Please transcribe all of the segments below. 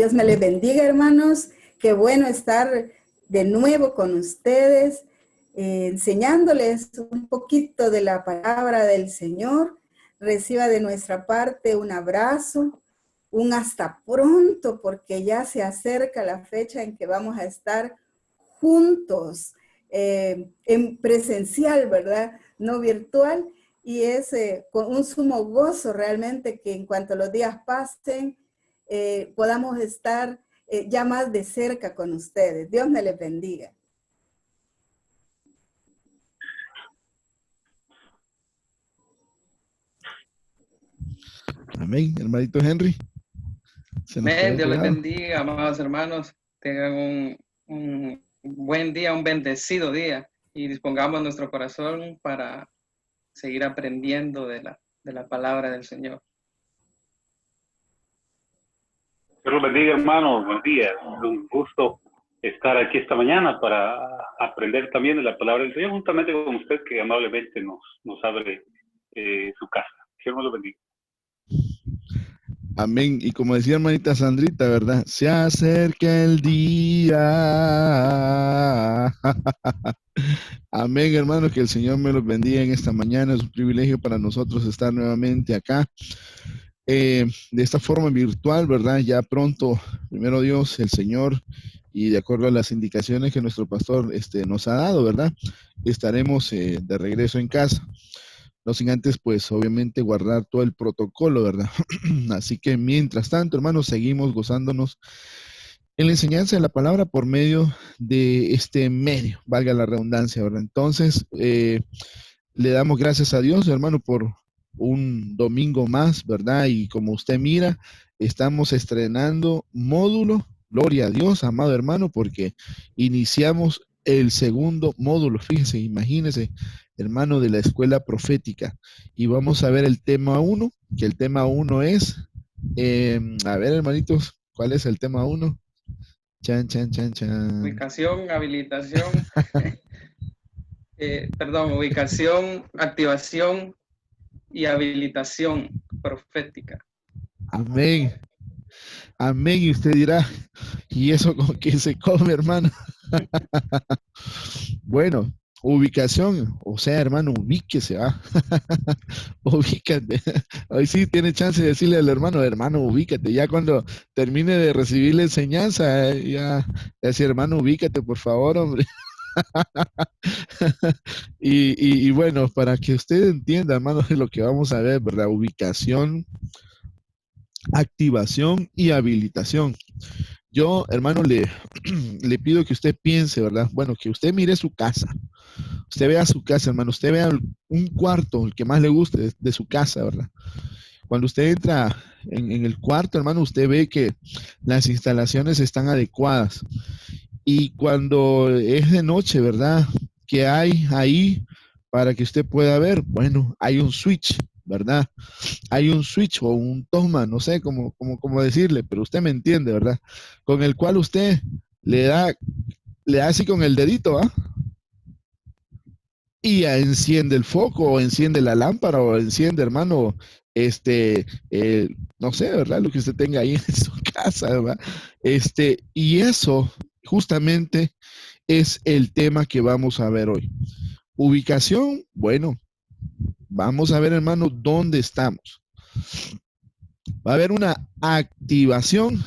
Dios me les bendiga, hermanos. Qué bueno estar de nuevo con ustedes, enseñándoles un poquito de la palabra del Señor. Reciba de nuestra parte un abrazo, un hasta pronto, porque ya se acerca la fecha en que vamos a estar juntos, en presencial, ¿verdad? No virtual. Y es con un sumo gozo realmente que en cuanto los días pasen, podamos estar ya más de cerca con ustedes. Dios me les bendiga. Amén, hermanito Henry. Amén, Dios les bendiga, amados hermanos. Tengan un buen día, un bendecido día y dispongamos nuestro corazón para seguir aprendiendo de la palabra del Señor. Dios los bendiga, hermanos. Buen día. Es un gusto estar aquí esta mañana para aprender también de la palabra del Señor, juntamente con usted que amablemente nos abre su casa. Dios los bendiga. Amén. Y como decía hermanita Sandrita, ¿verdad? Se acerca el día. Amén, hermanos, que el Señor me los bendiga en esta mañana. Es un privilegio para nosotros estar nuevamente acá. De esta forma virtual, ¿verdad? Ya pronto, primero Dios, el Señor, y de acuerdo a las indicaciones que nuestro pastor nos ha dado, ¿verdad? Estaremos de regreso en casa. No sin antes, pues, obviamente, guardar todo el protocolo, ¿verdad? Así que, mientras tanto, hermanos, seguimos gozándonos en la enseñanza de la palabra por medio de este medio, valga la redundancia, ¿verdad? Entonces, le damos gracias a Dios, hermano, por un domingo más, ¿verdad? Y como usted mira, estamos estrenando módulo, gloria a Dios, amado hermano, porque iniciamos el segundo módulo, fíjese, imagínese, hermano, de la escuela profética. Y vamos a ver el tema 1, que el tema 1 es, a ver, hermanitos, ¿cuál es el tema 1? Chan, chan, chan, chan. Ubicación, habilitación, ubicación, activación y habilitación profética. Amén. Amén. Y usted dirá, ¿y eso con qué se come, hermano? Bueno, ubicación, o sea, hermano, ubíquese, ¿va? Ubícate. Hoy sí tiene chance de decirle al hermano, hermano, ubícate. Ya cuando termine de recibir la enseñanza, ya decir, hermano, ubícate, por favor, hombre. y bueno, para que usted entienda, hermano, lo que vamos a ver, ¿verdad? Ubicación, activación y habilitación. Yo, hermano, le pido que usted piense, ¿verdad? Bueno, que usted mire su casa. Usted vea su casa, hermano. Usted vea un cuarto, el que más le guste de su casa, ¿verdad? Cuando usted entra en el cuarto, hermano, usted ve que las instalaciones están adecuadas. Y cuando es de noche, ¿verdad? ¿Qué hay ahí para que usted pueda ver? Bueno, hay un switch, ¿verdad? Hay un switch o un toma, no sé cómo decirle, pero usted me entiende, ¿verdad? Con el cual usted le da así con el dedito, ¿ah? Y ya enciende el foco, o enciende la lámpara, o enciende, hermano, no sé, ¿verdad? Lo que usted tenga ahí en su casa, ¿verdad? Y eso justamente es el tema que vamos a ver hoy. Ubicación, bueno, vamos a ver, hermano, dónde estamos. Va a haber una activación,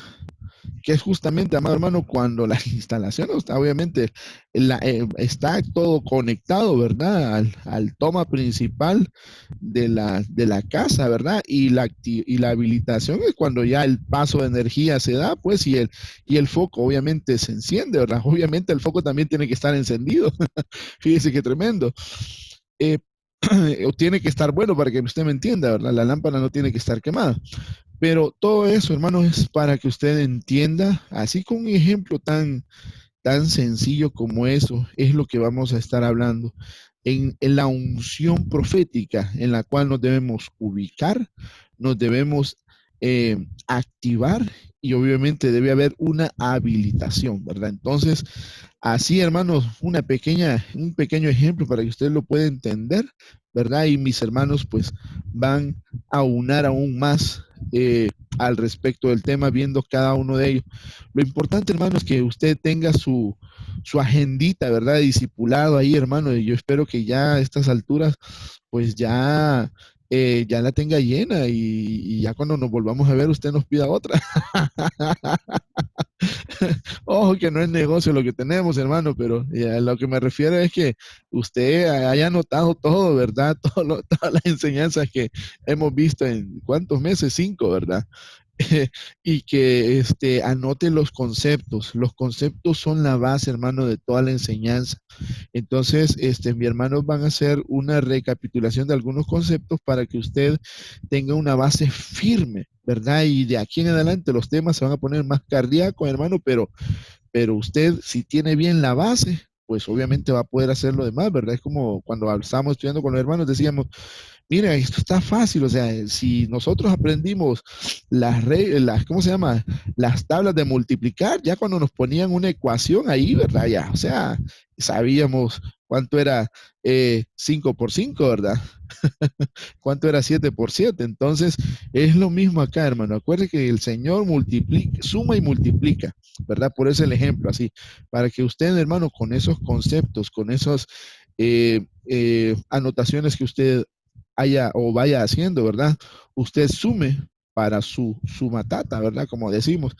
que es justamente, amado hermano, cuando la instalación está, obviamente, está todo conectado, ¿verdad? Al toma principal de la casa, ¿verdad? Y la habilitación es cuando ya el paso de energía se da, pues, y el foco obviamente se enciende, ¿verdad? Obviamente el foco también tiene que estar encendido. Fíjese qué tremendo. O tiene que estar bueno para que usted me entienda, ¿verdad? La lámpara no tiene que estar quemada. Pero todo eso, hermano, es para que usted entienda, así con un ejemplo tan sencillo como eso, es lo que vamos a estar hablando en la unción profética en la cual nos debemos ubicar, nos debemos activar y obviamente debe haber una habilitación, ¿verdad? Entonces, así, hermanos, un pequeño ejemplo para que usted lo pueda entender, ¿verdad? Y mis hermanos, pues, van a unar aún más al respecto del tema, viendo cada uno de ellos. Lo importante, hermano, es que usted tenga su agendita, ¿verdad? Discipulado ahí, hermano, y yo espero que ya a estas alturas, pues ya la tenga llena y ya cuando nos volvamos a ver, usted nos pida otra. Ojo que no es negocio lo que tenemos, hermano, pero a lo que me refiero es que usted haya notado todo, ¿verdad? Todas las enseñanzas que hemos visto en ¿cuántos meses? 5, ¿verdad? Y que anote los conceptos. Los conceptos son la base, hermano, de toda la enseñanza. Entonces, mi hermanos van a hacer una recapitulación de algunos conceptos para que usted tenga una base firme, ¿verdad? Y de aquí en adelante los temas se van a poner más cardíacos, hermano, pero usted, si tiene bien la base, pues obviamente va a poder hacer lo demás, ¿verdad? Es como cuando estábamos estudiando con los hermanos, decíamos, mira, esto está fácil, o sea, si nosotros aprendimos ¿cómo se llama? Las tablas de multiplicar, ya cuando nos ponían una ecuación ahí, ¿verdad? Ya, o sea, sabíamos cuánto era 5 por 5, ¿verdad? Cuánto era 7 por 7. Entonces, es lo mismo acá, hermano. Acuerde que el Señor multiplica, suma y multiplica, ¿verdad? Por eso el ejemplo, así, para que usted, hermano, con esos conceptos, con esas anotaciones que usted haya o vaya haciendo, ¿verdad? Usted sume para su matata, ¿verdad? Como decimos,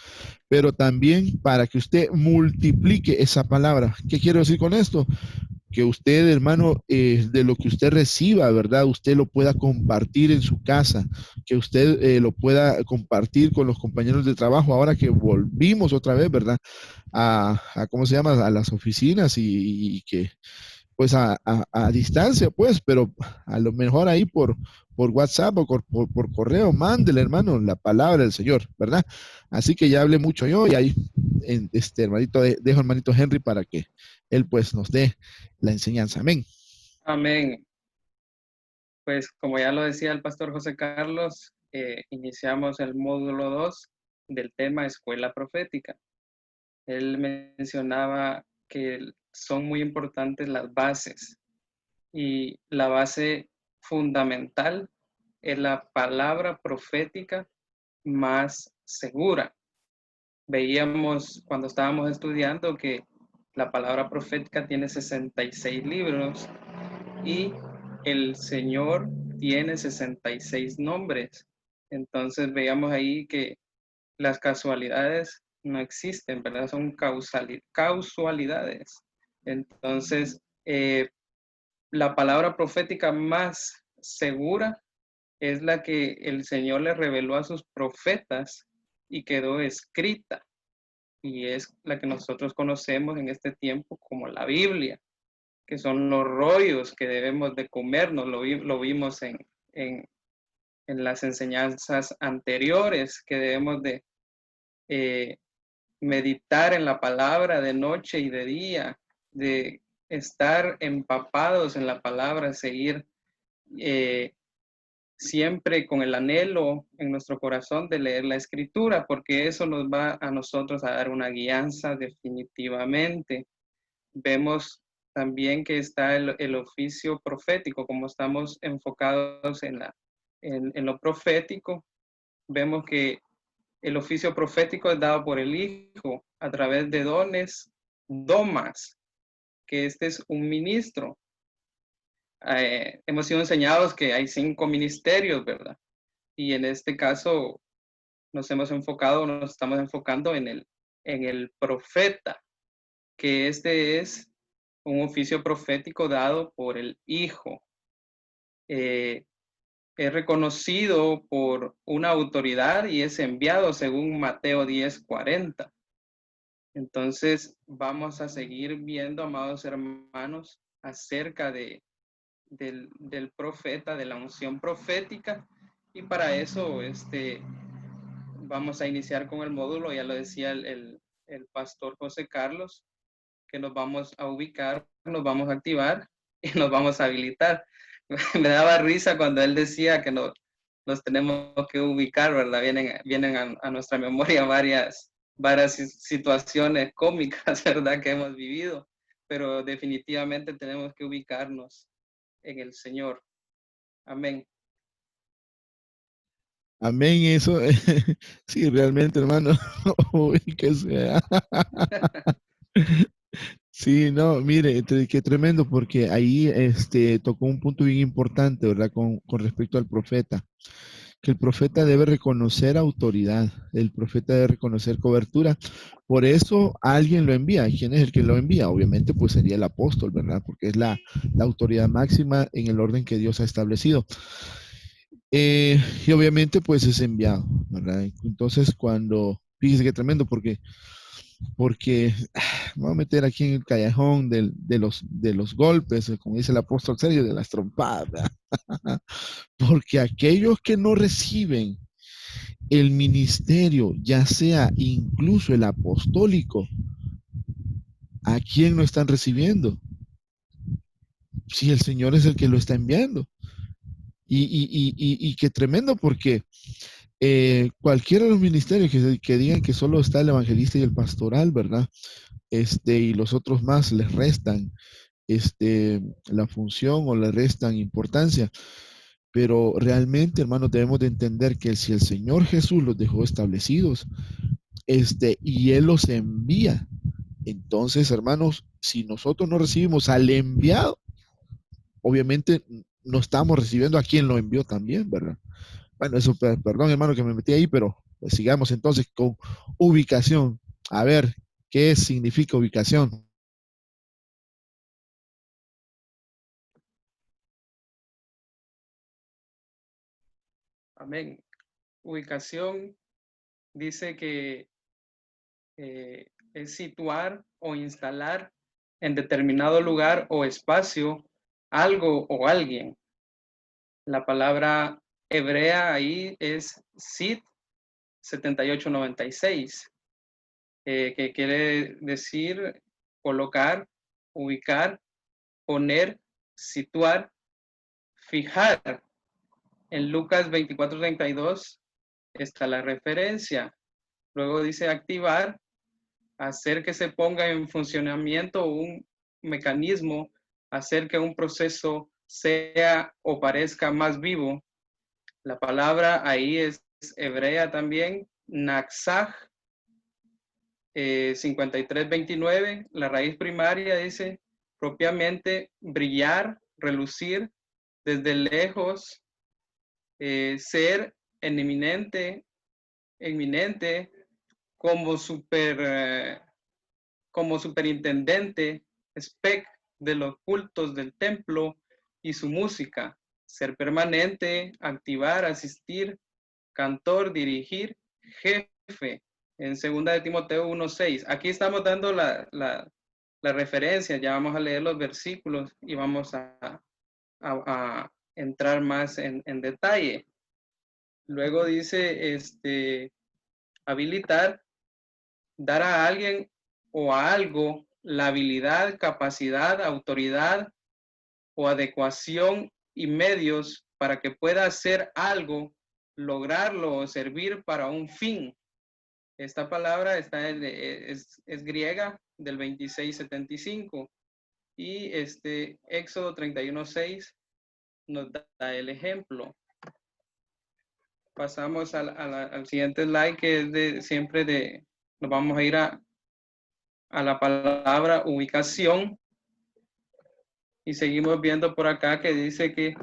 pero también para que usted multiplique esa palabra. ¿Qué quiero decir con esto? Que usted, hermano, de lo que usted reciba, ¿verdad? Usted lo pueda compartir en su casa, que usted lo pueda compartir con los compañeros de trabajo, ahora que volvimos otra vez, ¿verdad? ¿Cómo se llama? A las oficinas y que pues a distancia, pues, pero a lo mejor ahí por WhatsApp o por correo, mándele, hermano, la palabra del Señor, ¿verdad? Así que ya hablé mucho yo y ahí, hermanito, dejo hermanito Henry para que él, pues, nos dé la enseñanza. Amén. Amén. Pues, como ya lo decía el pastor José Carlos, iniciamos el módulo 2 del tema Escuela Profética. Él mencionaba que son muy importantes las bases y la base fundamental es la palabra profética más segura. Veíamos cuando estábamos estudiando que la palabra profética tiene 66 libros y el Señor tiene 66 nombres. Entonces veíamos ahí que las casualidades no existen, ¿verdad? Son causalidades. Entonces, la palabra profética más segura es la que el Señor le reveló a sus profetas y quedó escrita. Y es la que nosotros conocemos en este tiempo como la Biblia, que son los rollos que debemos de comernos. Lo vimos en las enseñanzas anteriores, que debemos de meditar en la palabra de noche y de día, de estar empapados en la palabra, seguir siempre con el anhelo en nuestro corazón de leer la escritura, porque eso nos va a nosotros a dar una guianza definitivamente. Vemos también que está el oficio profético, como estamos enfocados en lo profético, vemos que el oficio profético es dado por el Hijo a través de domas, que este es un ministro. Hemos sido enseñados que hay 5 ministerios, ¿verdad? Y en este caso nos estamos enfocando en el profeta, que este es un oficio profético dado por el Hijo. Es reconocido por una autoridad y es enviado según Mateo 10:40. Entonces vamos a seguir viendo, amados hermanos, acerca del profeta, de la unción profética, y para eso vamos a iniciar con el módulo, ya lo decía el pastor José Carlos, que nos vamos a ubicar, nos vamos a activar y nos vamos a habilitar. Me daba risa cuando él decía que nos tenemos que ubicar, ¿verdad? Vienen a nuestra memoria varias situaciones cómicas, ¿verdad? Que hemos vivido, pero definitivamente tenemos que ubicarnos en el Señor. Amén. Amén, eso. Sí, realmente, hermano. Uy, que sea. Sí, no, mire, qué tremendo, porque ahí tocó un punto bien importante, ¿verdad? Con respecto al profeta, que el profeta debe reconocer autoridad, el profeta debe reconocer cobertura. Por eso alguien lo envía. ¿Quién es el que lo envía? Obviamente, pues sería el apóstol, ¿verdad? Porque es la autoridad máxima en el orden que Dios ha establecido. Y obviamente, pues es enviado, ¿verdad? Entonces, fíjese qué tremendo, porque me voy a meter aquí en el callejón de los golpes, como dice el apóstol Sergio, de las trompadas, ¿verdad? Porque aquellos que no reciben el ministerio, ya sea incluso el apostólico, ¿a quién no están recibiendo? Si el Señor es el que lo está enviando. Y qué tremendo, porque cualquiera de los ministerios que digan que solo está el evangelista y el pastoral, ¿verdad? Y los otros más les restan la función o le restan importancia. Pero realmente, hermanos, debemos de entender que si el Señor Jesús los dejó establecidos, y Él los envía, entonces, hermanos, si nosotros no recibimos al enviado, obviamente no estamos recibiendo a quien lo envió también, ¿verdad? Bueno, eso, perdón, hermano, que me metí ahí, pero pues, sigamos entonces con ubicación. A ver, ¿qué significa ubicación? Amén. Ubicación dice que es situar o instalar en determinado lugar o espacio algo o alguien. La palabra hebrea ahí es sit 7896, que quiere decir colocar, ubicar, poner, situar, fijar. En Lucas 24:32 está la referencia. Luego dice activar, hacer que se ponga en funcionamiento un mecanismo, hacer que un proceso sea o parezca más vivo. La palabra ahí es hebrea también, naxaj, 53:29, la raíz primaria dice propiamente brillar, relucir, desde lejos, ser en eminente, como como superintendente, spec de los cultos del templo y su música, ser permanente, activar, asistir, cantor, dirigir, jefe, en 2 de Timoteo 1:6. Aquí estamos dando la referencia, ya vamos a leer los versículos y vamos a entrar más en detalle. Luego dice, habilitar, dar a alguien o a algo la habilidad, capacidad, autoridad o adecuación y medios para que pueda hacer algo, lograrlo o servir para un fin. Esta palabra es griega, del 26:75, y Éxodo 31:6 nos da el ejemplo. Pasamos al siguiente slide, que es nos vamos a ir a la palabra ubicación, y seguimos viendo por acá que dice que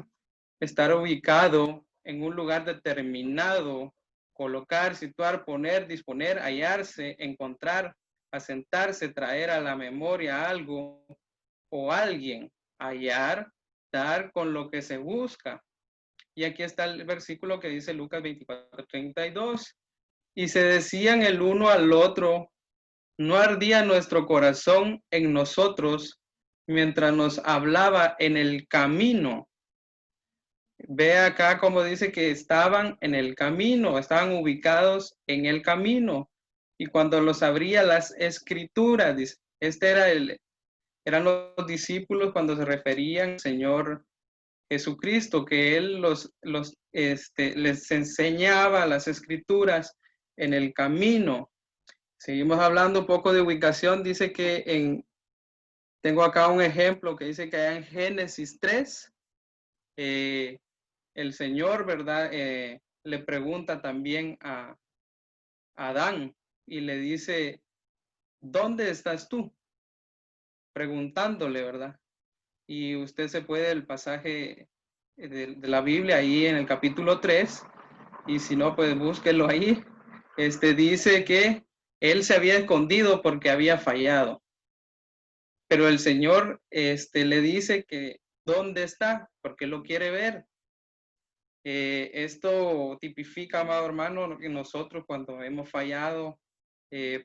estar ubicado en un lugar determinado, colocar, situar, poner, disponer, hallarse, encontrar, asentarse, traer a la memoria algo o alguien, hallar, dar con lo que se busca. Y aquí está el versículo que dice Lucas 24:32. Y se decían el uno al otro, ¿no ardía nuestro corazón en nosotros mientras nos hablaba en el camino? Ve acá como dice que estaban en el camino, estaban ubicados en el camino. Y cuando los abría las escrituras, dice, eran los discípulos cuando se referían al Señor Jesucristo, que Él les enseñaba las escrituras en el camino. Seguimos hablando un poco de ubicación. Dice que tengo acá un ejemplo que dice que allá en Génesis 3, el Señor, ¿verdad? le pregunta también a Adán y le dice, ¿dónde estás tú? Preguntándole, ¿verdad? Y usted se puede el pasaje de la Biblia ahí en el capítulo 3, y si no, pues búsquelo ahí. Dice que él se había escondido porque había fallado. Pero el Señor le dice que ¿dónde está? Porque lo quiere ver. Esto tipifica, amado hermano, que nosotros cuando hemos fallado,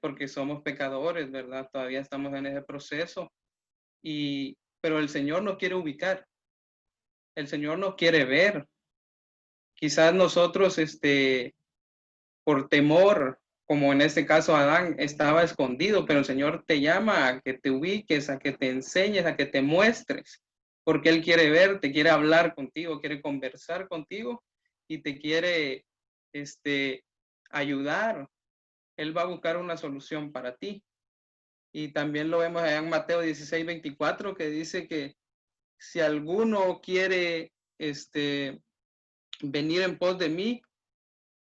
porque somos pecadores, ¿verdad? Todavía estamos en ese proceso. Pero el Señor nos quiere ubicar. El Señor nos quiere ver. Quizás nosotros, por temor, como en este caso Adán estaba escondido, pero el Señor te llama a que te ubiques, a que te enseñes, a que te muestres, porque Él quiere verte, quiere hablar contigo, quiere conversar contigo y te quiere ayudar. Él va a buscar una solución para ti. Y también lo vemos allá en Mateo 16:24, que dice que si alguno quiere venir en pos de mí,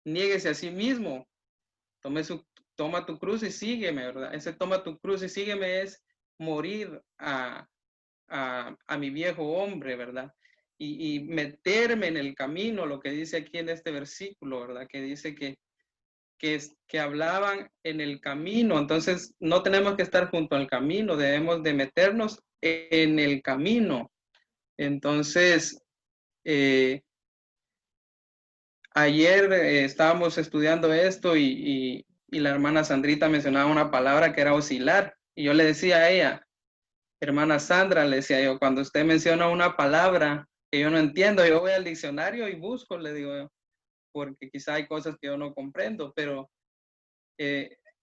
niéguese a sí mismo, toma tu cruz y sígueme, ¿verdad? Ese toma tu cruz y sígueme es morir a mi viejo hombre, ¿verdad? Y meterme en el camino, lo que dice aquí en este versículo, ¿verdad? Que dice que hablaban en el camino. Entonces no tenemos que estar junto al camino, debemos de meternos en el camino. Entonces, ayer estábamos estudiando esto y la hermana Sandrita mencionaba una palabra que era oscilar. Y yo le decía a ella, hermana Sandra, le decía yo, cuando usted menciona una palabra que yo no entiendo, yo voy al diccionario y busco, le digo yo, porque quizá hay cosas que yo no comprendo, pero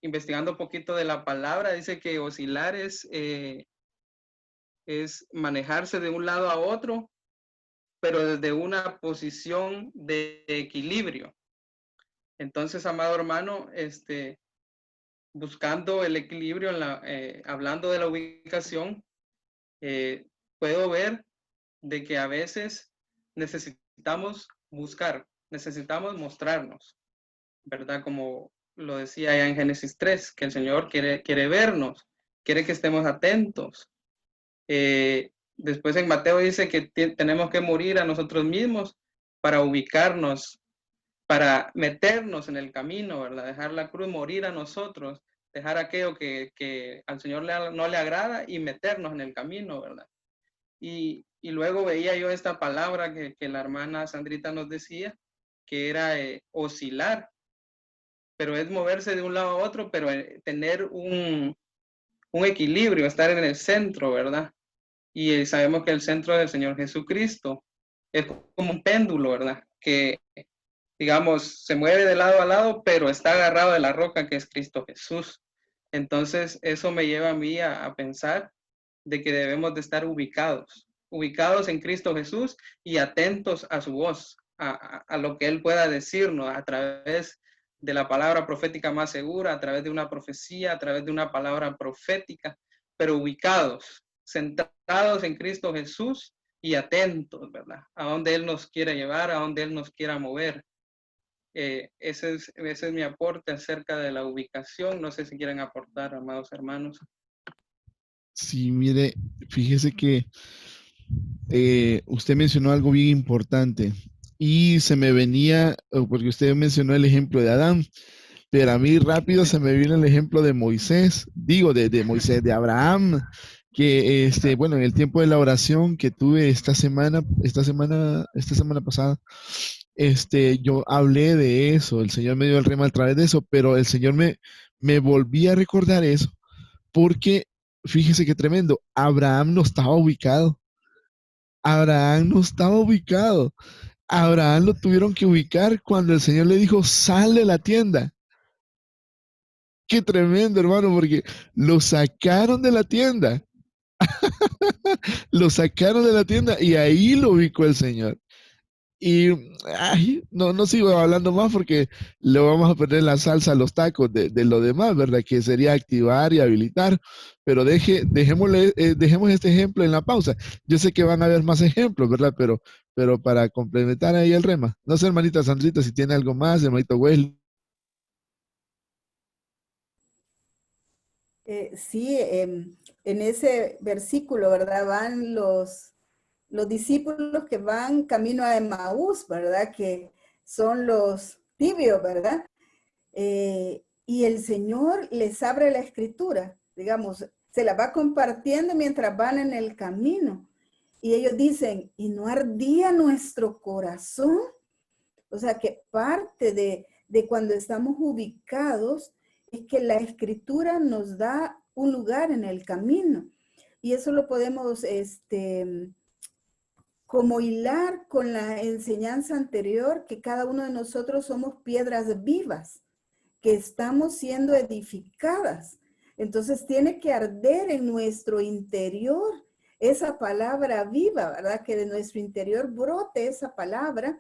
investigando un poquito de la palabra, dice que oscilar es manejarse de un lado a otro, pero desde una posición de equilibrio. Entonces, amado hermano, buscando el equilibrio, hablando de la ubicación, puedo ver de que a veces necesitamos buscar, necesitamos mostrarnos, ¿verdad? Como lo decía ya en Génesis 3, que el Señor quiere vernos, quiere que estemos atentos. Después en Mateo dice que tenemos que morir a nosotros mismos para ubicarnos, para meternos en el camino, ¿verdad? Dejar la cruz, morir a nosotros, dejar aquello que al Señor no le agrada y meternos en el camino, ¿verdad? Y luego veía yo esta palabra que la hermana Sandrita nos decía, que era oscilar, pero es moverse de un lado a otro, pero tener un equilibrio, estar en el centro, ¿verdad? Y sabemos que el centro del Señor Jesucristo es como un péndulo, ¿verdad? Que, digamos, se mueve de lado a lado, pero está agarrado de la roca que es Cristo Jesús. Entonces, eso me lleva a mí a pensar de que debemos de estar ubicados en Cristo Jesús y atentos a su voz, a lo que Él pueda decirnos a través de la palabra profética más segura, a través de una profecía, a través de una palabra profética, pero ubicados, centrados en Cristo Jesús y atentos, ¿verdad? A donde Él nos quiere llevar, a donde Él nos quiera mover. Ese es mi aporte acerca de la ubicación. No sé si quieren aportar, amados hermanos. Sí, mire, fíjese que usted mencionó algo bien importante y se me venía, porque usted mencionó el ejemplo de Adán, pero a mí rápido se me vino el ejemplo de Moisés, de Moisés, de Abraham, que bueno, en el tiempo de la oración que tuve esta semana pasada, yo hablé de eso, el Señor me dio el rema a través de eso, pero el Señor me volvía a recordar eso, porque fíjese qué tremendo, Abraham no estaba ubicado. Abraham no estaba ubicado. Abraham lo tuvieron que ubicar cuando el Señor le dijo, sal de la tienda. Qué tremendo, hermano, porque lo sacaron de la tienda. Lo sacaron de la tienda y ahí lo ubicó el Señor. Y ay, no sigo hablando más porque le vamos a poner la salsa a los tacos de lo demás, ¿verdad? Que sería activar y habilitar. Pero dejemos este ejemplo en la pausa. Yo sé que van a haber más ejemplos, ¿verdad? Pero para complementar ahí el rema. No sé, hermanita Sandrita, si tiene algo más, hermanito Wesley. Sí, en ese versículo, ¿verdad? Van los discípulos que van camino a Emaús, ¿verdad? Que son los tibios, ¿verdad? Y el Señor les abre la escritura, digamos, se la va compartiendo mientras van en el camino. Y ellos dicen, ¿y no ardía nuestro corazón? O sea, que parte de cuando estamos ubicados es que la escritura nos da un lugar en el camino. Y eso lo podemos, como hilar con la enseñanza anterior, que cada uno de nosotros somos piedras vivas, que estamos siendo edificadas. Entonces tiene que arder en nuestro interior esa palabra viva, ¿verdad? Que de nuestro interior brote esa palabra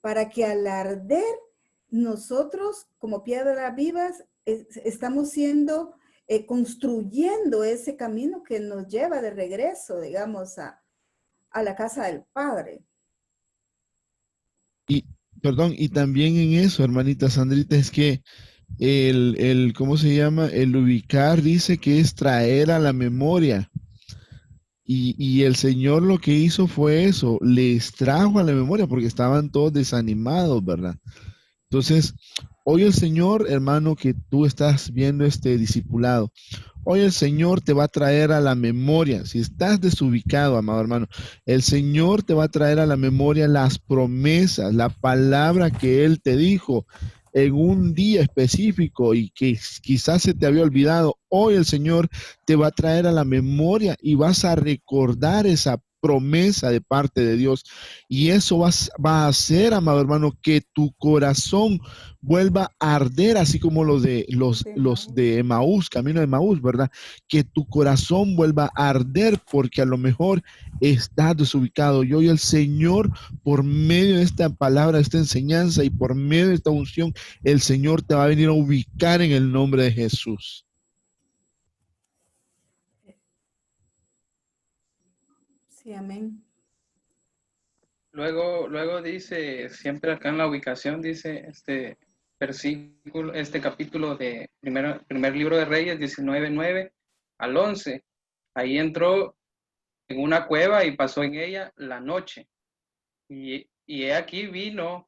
para que al arder nosotros como piedras vivas estamos siendo, construyendo ese camino que nos lleva de regreso, digamos, a la casa del Padre. Y, perdón, y también en eso, hermanita Sandrita, es que ¿cómo se llama? El ubicar dice que es traer a la memoria. Y el Señor lo que hizo fue eso, les trajo a la memoria porque estaban todos desanimados, ¿verdad? Entonces, hoy el Señor, hermano, que tú estás viendo este discipulado, hoy el Señor te va a traer a la memoria, si estás desubicado, amado hermano, el Señor te va a traer a la memoria las promesas, la palabra que Él te dijo en un día específico y que quizás se te había olvidado. Hoy el Señor te va a traer a la memoria y vas a recordar esa promesa de parte de Dios. Y eso va a hacer, amado hermano, que tu corazón vuelva a arder, así como los de Emaús, camino de Emaús, ¿verdad? Que tu corazón vuelva a arder porque a lo mejor estás desubicado. Y hoy el Señor, por medio de esta palabra, de esta enseñanza y por medio de esta unción, el Señor te va a venir a ubicar en el nombre de Jesús. Sí, amén. Luego dice, siempre acá en la ubicación dice este versículo, este capítulo de primer libro de Reyes, 19:9 al 11. Ahí entró en una cueva y pasó en ella la noche. Y he aquí vino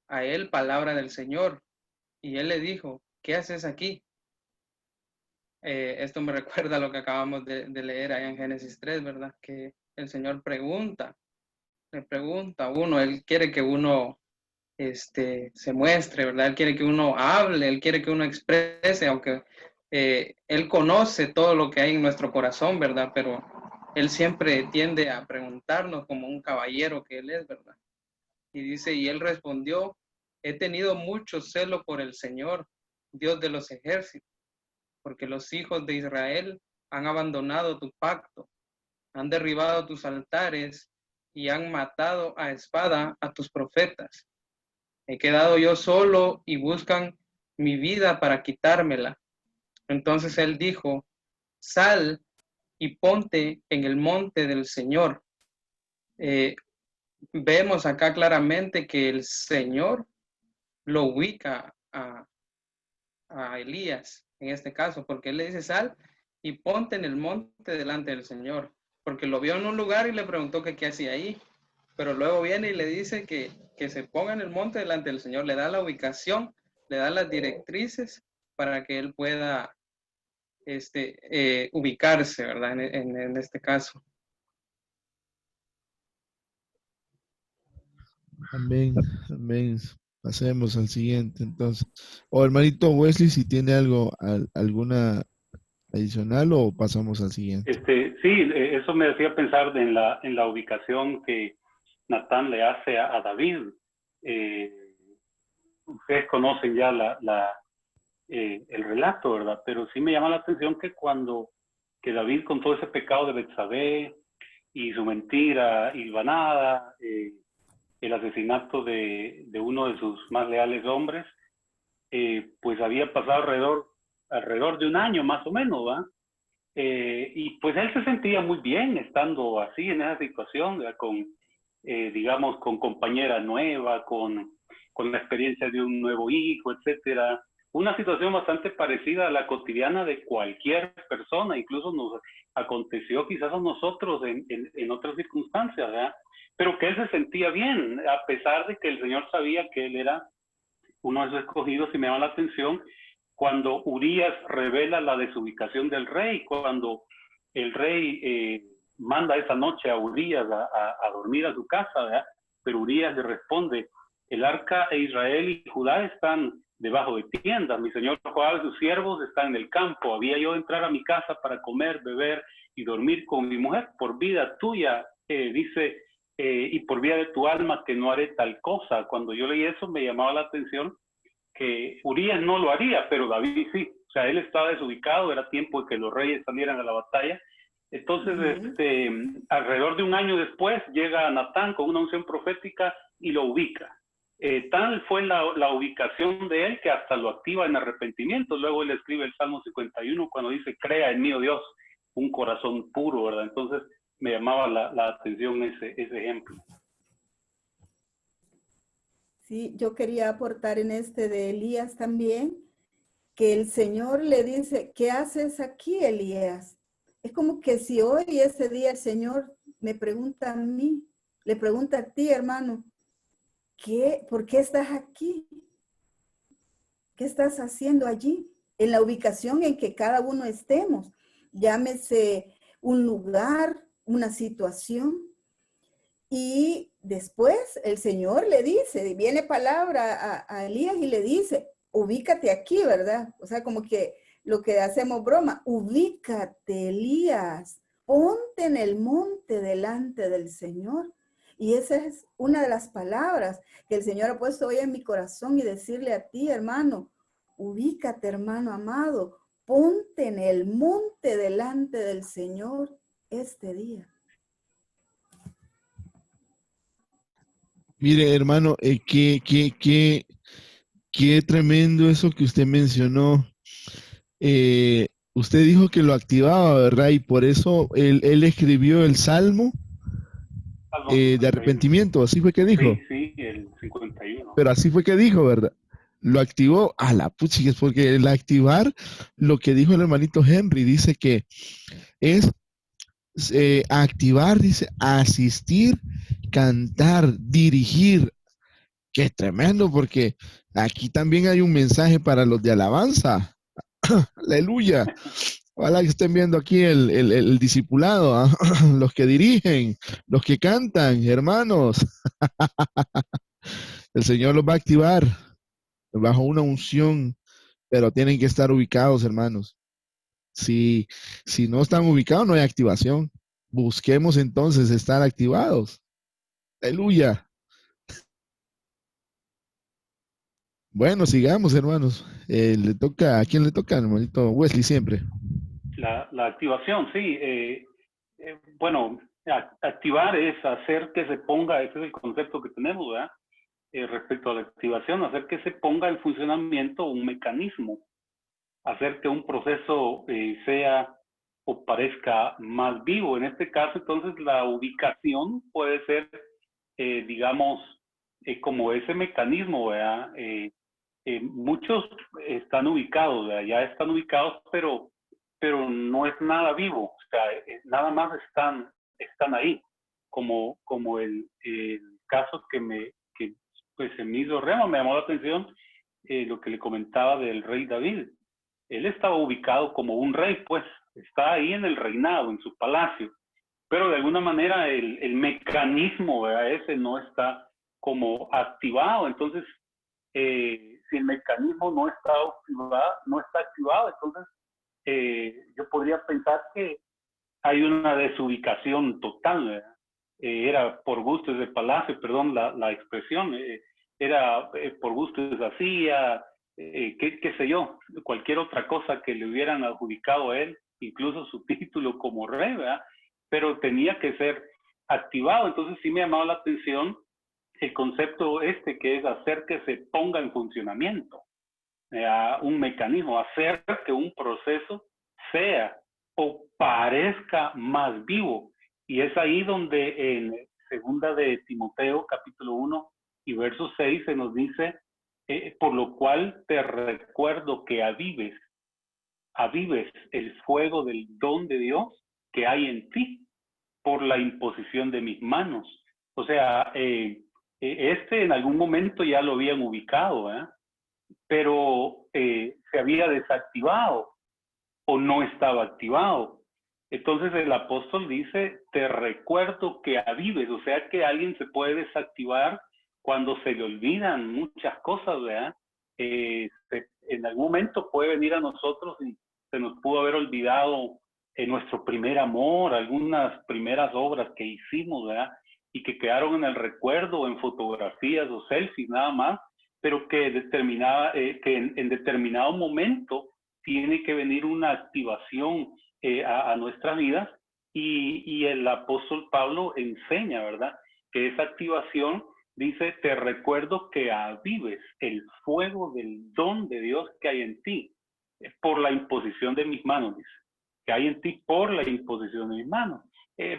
a él palabra del Señor. Y él le dijo, ¿qué haces aquí? Esto me recuerda a lo que acabamos de leer ahí en Génesis 3, ¿verdad? Que el Señor le pregunta a uno, Él quiere que uno se muestre, ¿verdad? Él quiere que uno hable, Él quiere que uno exprese, aunque Él conoce todo lo que hay en nuestro corazón, ¿verdad? Pero Él siempre tiende a preguntarnos como un caballero que Él es, ¿verdad? Y dice, y Él respondió, he tenido mucho celo por el Señor, Dios de los ejércitos, porque los hijos de Israel han abandonado tu pacto, han derribado tus altares y han matado a espada a tus profetas. He quedado yo solo y buscan mi vida para quitármela. Entonces él dijo, sal y ponte en el monte del Señor. Vemos acá claramente que el Señor lo ubica a Elías, en este caso, porque él le dice, sal y ponte en el monte delante del Señor, porque lo vio en un lugar y le preguntó que qué hacía ahí, pero luego viene y le dice que se ponga en el monte delante del Señor, le da la ubicación, le da las directrices para que él pueda ubicarse, ¿verdad? En este caso. Amén, amén. Pasemos al siguiente, entonces. O hermanito Wesley, si tiene alguna adicional o pasamos al siguiente. Sí, eso me hacía pensar en la ubicación que Natán le hace a David. Ustedes conocen ya el relato, ¿verdad? Pero sí me llama la atención que David, con todo ese pecado de Betsabé y su mentira hilvanada, el asesinato de uno de sus más leales hombres, pues había pasado alrededor de un año más o menos, ¿va? Y pues él se sentía muy bien estando así en esa situación, ¿verdad? Con, digamos, con compañera nueva, con la experiencia de un nuevo hijo, etcétera. Una situación bastante parecida a la cotidiana de cualquier persona, incluso nos aconteció quizás a nosotros en otras circunstancias, ¿verdad? Pero que él se sentía bien, a pesar de que el Señor sabía que él era uno de sus escogidos, y me llama la atención cuando Urías revela la desubicación del rey, cuando el rey manda esa noche a Urías a dormir a su casa, ¿verdad? Pero Urías le responde, el arca e Israel y Judá están debajo de tiendas, mi señor Joab y sus siervos están en el campo, había yo de entrar a mi casa para comer, beber y dormir con mi mujer, por vida tuya, dice, y por vida de tu alma que no haré tal cosa. Cuando yo leí eso me llamaba la atención que Urías no lo haría, pero David sí. O sea, él estaba desubicado, era tiempo de que los reyes salieran a la batalla. Entonces, alrededor de un año después, llega Natán con una unción profética y lo ubica. Tal fue la ubicación de él que hasta lo activa en arrepentimiento. Luego él escribe el Salmo 51 cuando dice, crea en mí, oh Dios, un corazón puro, ¿verdad? Entonces, me llamaba la atención ese ejemplo. Sí, yo quería aportar en este de Elías también, que el Señor le dice, ¿qué haces aquí, Elías? Es como que si hoy, ese día, el Señor me pregunta a mí, le pregunta a ti, hermano, ¿por qué estás aquí? ¿Qué estás haciendo allí? En la ubicación en que cada uno estemos, llámese un lugar, una situación. Y después el Señor le dice, viene palabra a Elías y le dice, ubícate aquí, ¿verdad? O sea, como que lo que hacemos broma, ubícate, Elías, ponte en el monte delante del Señor. Y esa es una de las palabras que el Señor ha puesto hoy en mi corazón y decirle a ti, hermano, ubícate, hermano amado, ponte en el monte delante del Señor este día. Mire, hermano, qué tremendo eso que usted mencionó. Usted dijo que lo activaba, ¿verdad? Y por eso él escribió el Salmo de arrepentimiento, así fue que dijo. Sí, el 51. Pero así fue que dijo, ¿verdad? Lo activó a la puchica, porque el activar, lo que dijo el hermanito Henry, dice que es activar, dice, asistir, cantar, dirigir. Qué tremendo, porque aquí también hay un mensaje para los de alabanza. Aleluya. Ojalá que estén viendo aquí el discipulado, ¿eh? Los que dirigen, los que cantan, hermanos. El Señor los va a activar bajo una unción, pero tienen que estar ubicados, hermanos. Si no están ubicados, no hay activación. Busquemos entonces estar activados. Aleluya. Bueno, sigamos, hermanos. ¿A quién le toca, hermanito Wesley, siempre? La activación, sí. Bueno, activar es hacer que se ponga, ese es el concepto que tenemos, ¿verdad? Respecto a la activación, hacer que se ponga en funcionamiento un mecanismo, hacer que un proceso sea o parezca más vivo. En este caso, entonces, la ubicación puede ser, digamos, como ese mecanismo, ¿verdad? Muchos están ubicados, ¿verdad? Ya están ubicados, pero no es nada vivo, o sea, nada más están ahí, como el caso que pues se me hizo rema, me llamó la atención lo que le comentaba del rey David. Él estaba ubicado como un rey, pues, está ahí en el reinado, en su palacio, pero de alguna manera el mecanismo, ¿verdad? Ese no está como activado. Entonces, si el mecanismo no está activado, entonces yo podría pensar que hay una desubicación total, ¿verdad? Era por gusto de palacio, perdón la expresión, era por gusto hacía, qué sé yo, cualquier otra cosa que le hubieran adjudicado a él, incluso su título como rey, ¿verdad? Pero tenía que ser activado. Entonces sí me llamaba la atención el concepto que es hacer que se ponga en funcionamiento, un mecanismo, hacer que un proceso sea o parezca más vivo. Y es ahí donde en segunda de Timoteo, capítulo 1 y verso 6, se nos dice, por lo cual te recuerdo que avives el fuego del don de Dios que hay en ti por la imposición de mis manos. O sea, en algún momento ya lo habían ubicado, pero se había desactivado o no estaba activado. Entonces el apóstol dice, te recuerdo que avives, o sea que alguien se puede desactivar cuando se le olvidan muchas cosas, ¿verdad? En algún momento puede venir a nosotros y se nos pudo haber olvidado nuestro primer amor, algunas primeras obras que hicimos, ¿verdad? Y que quedaron en el recuerdo, en fotografías o selfies nada más, pero que en determinado momento tiene que venir una activación a nuestras vidas y el apóstol Pablo enseña, ¿verdad? Que esa activación dice, te recuerdo que avives el fuego del don de Dios que hay en ti por la imposición de mis manos, dice, que hay en ti por la imposición de mis manos.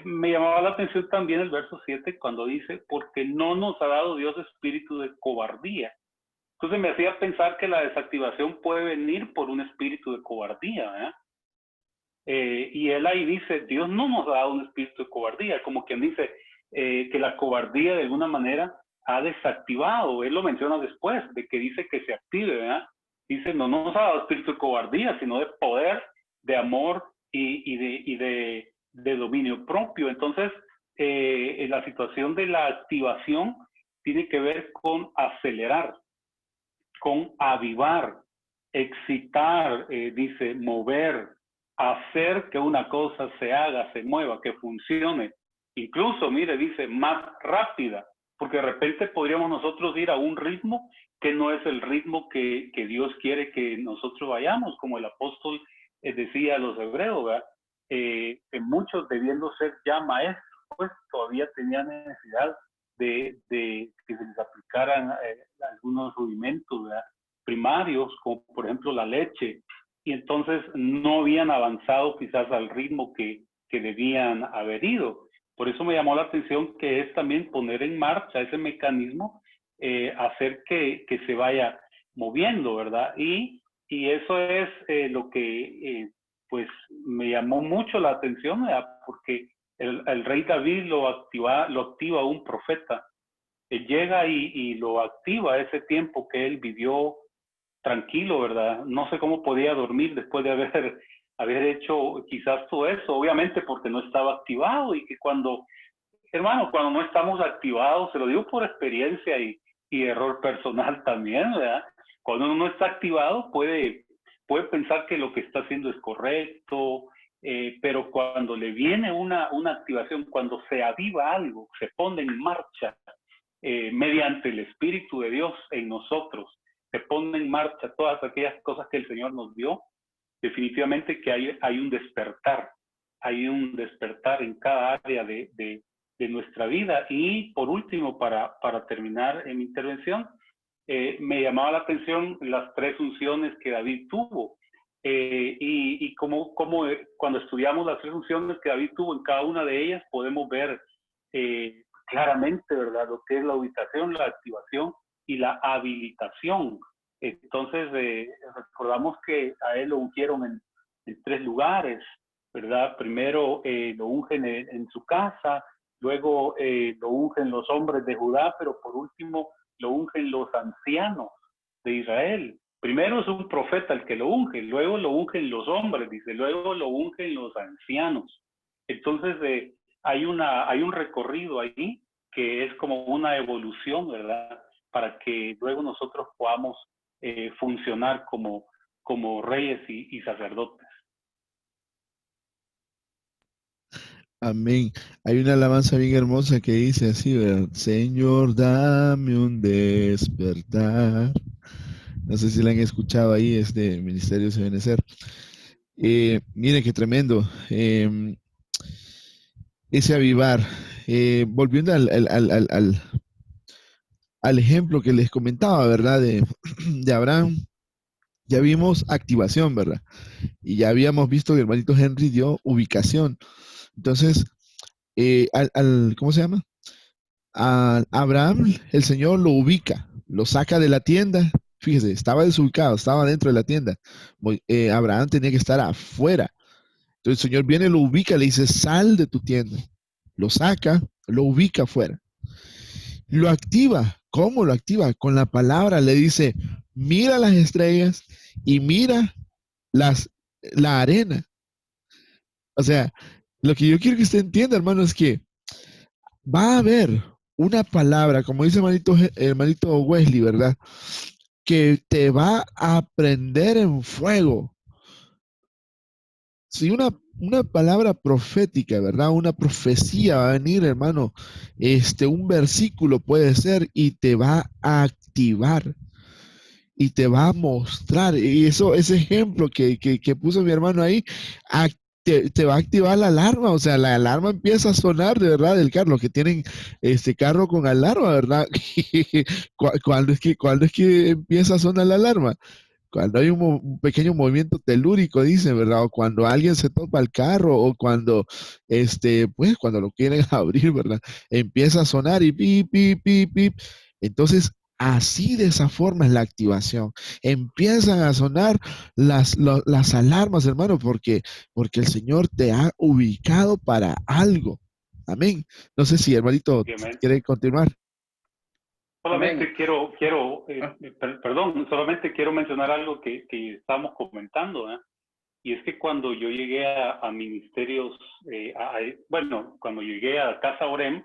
Me llamaba la atención también el verso 7 cuando dice, porque no nos ha dado Dios espíritu de cobardía. Entonces me hacía pensar que la desactivación puede venir por un espíritu de cobardía, ¿verdad? Y él ahí dice, Dios no nos ha dado un espíritu de cobardía, como quien dice que la cobardía de alguna manera ha desactivado. Él lo menciona después, de que dice que se active, ¿verdad? Dice, no nos ha dado espíritu de cobardía, sino de poder, de amor y de dominio propio. Entonces, la situación de la activación tiene que ver con acelerar, con avivar, excitar, dice, mover, hacer que una cosa se haga, se mueva, que funcione. Incluso, mire, dice, más rápida, porque de repente podríamos nosotros ir a un ritmo que no es el ritmo que Dios quiere que nosotros vayamos, como el apóstol decía a los hebreos, ¿verdad? Que muchos debiendo ser ya maestros, pues todavía tenían necesidad de que se les aplicaran algunos rudimentos, ¿verdad? Primarios, como por ejemplo la leche, y entonces no habían avanzado quizás al ritmo que debían haber ido. Por eso me llamó la atención que es también poner en marcha ese mecanismo, hacer que se vaya moviendo, ¿verdad? Y eso es lo que pues me llamó mucho la atención, ¿verdad? Porque el rey David lo activa un profeta. Él llega y lo activa ese tiempo que él vivió tranquilo, ¿verdad? No sé cómo podía dormir después de haber hecho quizás todo eso, obviamente porque no estaba activado y que cuando no estamos activados, se lo digo por experiencia y error personal también, ¿verdad? Cuando uno no está activado puede pensar que lo que está haciendo es correcto, pero cuando le viene una activación, cuando se aviva algo, se pone en marcha mediante el Espíritu de Dios en nosotros, se pone en marcha todas aquellas cosas que el Señor nos dio, definitivamente que hay un despertar en cada área de nuestra vida. Y por último, para terminar en mi intervención, me llamaba la atención las 3 unciones que David tuvo, y como cuando estudiamos las 3 unciones que David tuvo, en cada una de ellas podemos ver claramente, ¿verdad?, lo que es la ubicación, la activación y la habilitación. Entonces, recordamos que a él lo ungieron en 3 lugares, ¿verdad? Primero lo ungen en su casa, luego lo ungen los hombres de Judá, pero por último lo ungen los ancianos de Israel. Primero es un profeta el que lo unge, luego lo ungen los hombres, dice, luego lo ungen los ancianos. Entonces, hay un recorrido ahí que es como una evolución, ¿verdad? Para que luego nosotros podamos funcionar como reyes y sacerdotes. Amén. Hay una alabanza bien hermosa que dice así, ¿verdad? Señor, dame un despertar. No sé si la han escuchado ahí, es de Ministerio de Benecer. Miren qué tremendo. Ese avivar. Volviendo al ejemplo que les comentaba, ¿verdad? De Abraham, ya vimos activación, ¿verdad? Y ya habíamos visto que el hermanito Henry dio ubicación. Entonces, ¿cómo se llama? A Abraham, el Señor lo ubica, lo saca de la tienda. Fíjese, estaba desubicado, estaba dentro de la tienda. Abraham tenía que estar afuera. Entonces el Señor viene, lo ubica, le dice, sal de tu tienda. Lo saca, lo ubica afuera. Lo activa. ¿Cómo lo activa? Con la palabra le dice, mira las estrellas y mira la arena. O sea, lo que yo quiero que usted entienda, hermano, es que va a haber una palabra, como dice hermanito Wesley, ¿verdad? Que te va a prender en fuego. Si una palabra profética, ¿verdad? Una profecía va a venir, hermano. Un versículo puede ser y te va a activar y te va a mostrar. Y ese ejemplo que puso mi hermano ahí, te va a activar la alarma. O sea, la alarma empieza a sonar de verdad del carro. Los que tienen este carro con alarma, ¿verdad? ¿Cuándo es que empieza a sonar la alarma? Cuando hay un pequeño movimiento telúrico, dicen, ¿verdad? O cuando alguien se topa el carro, o cuando, pues, cuando lo quieren abrir, ¿verdad? Empieza a sonar y pip, pip, pip, pip. Entonces, así de esa forma es la activación. Empiezan a sonar las alarmas, hermano, porque el Señor te ha ubicado para algo. Amén. No sé si hermanito quiere continuar. Solamente solamente quiero mencionar algo que estábamos comentando, ¿eh? Y es que cuando yo llegué a ministerios, cuando llegué a Casa Orem,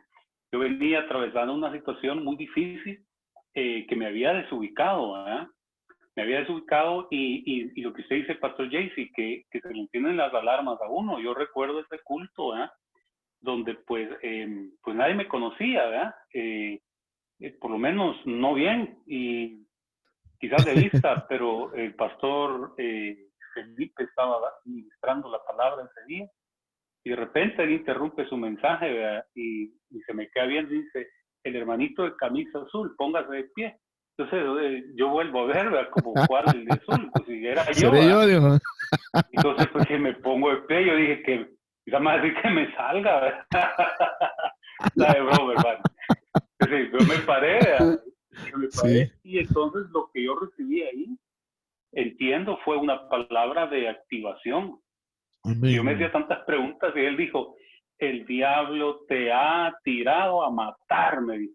yo venía atravesando una situación muy difícil que me había desubicado, ¿eh? Me había desubicado y lo que usted dice, Pastor Jaycee, que se le encienden las alarmas a uno. Yo recuerdo ese culto, ¿eh? Donde pues nadie me conocía, ¿verdad? Por lo menos no bien, y quizás de vista, pero el pastor Felipe estaba ministrando la palabra ese día, y de repente él interrumpe su mensaje, ¿verdad? Y se me queda viendo y dice, el hermanito de camisa azul, póngase de pie. Entonces yo vuelvo a ver, ¿verdad? Como cuál el de azul, pues si era yo, ¿verdad? Entonces pues que me pongo de pie, yo dije que quizás más decir que me salga, ¿verdad? La de broma, hermano. Sí, yo me paré, Sí. y entonces lo que yo recibí ahí, entiendo, fue una palabra de activación. Amén. Yo me hacía tantas preguntas y él dijo, el diablo te ha tirado a matarme.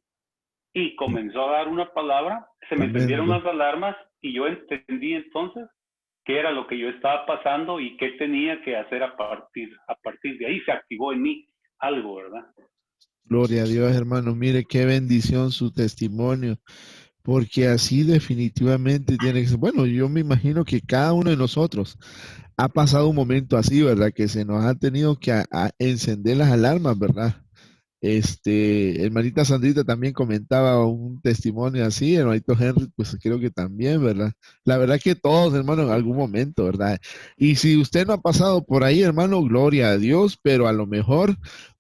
Y comenzó a dar una palabra, se me encendieron las alarmas y yo entendí entonces qué era lo que yo estaba pasando y qué tenía que hacer a partir de ahí. Se activó en mí algo, ¿verdad? Gloria a Dios, hermano. Mire qué bendición su testimonio, porque así definitivamente tiene que ser. Bueno, yo me imagino que cada uno de nosotros ha pasado un momento así, ¿verdad? Que se nos ha tenido que encender las alarmas, ¿verdad? Hermanita Sandrita también comentaba un testimonio así, hermanito Henry, pues creo que también, ¿verdad? La verdad que todos, hermano, en algún momento, ¿verdad? Y si usted no ha pasado por ahí, hermano, gloria a Dios, pero a lo mejor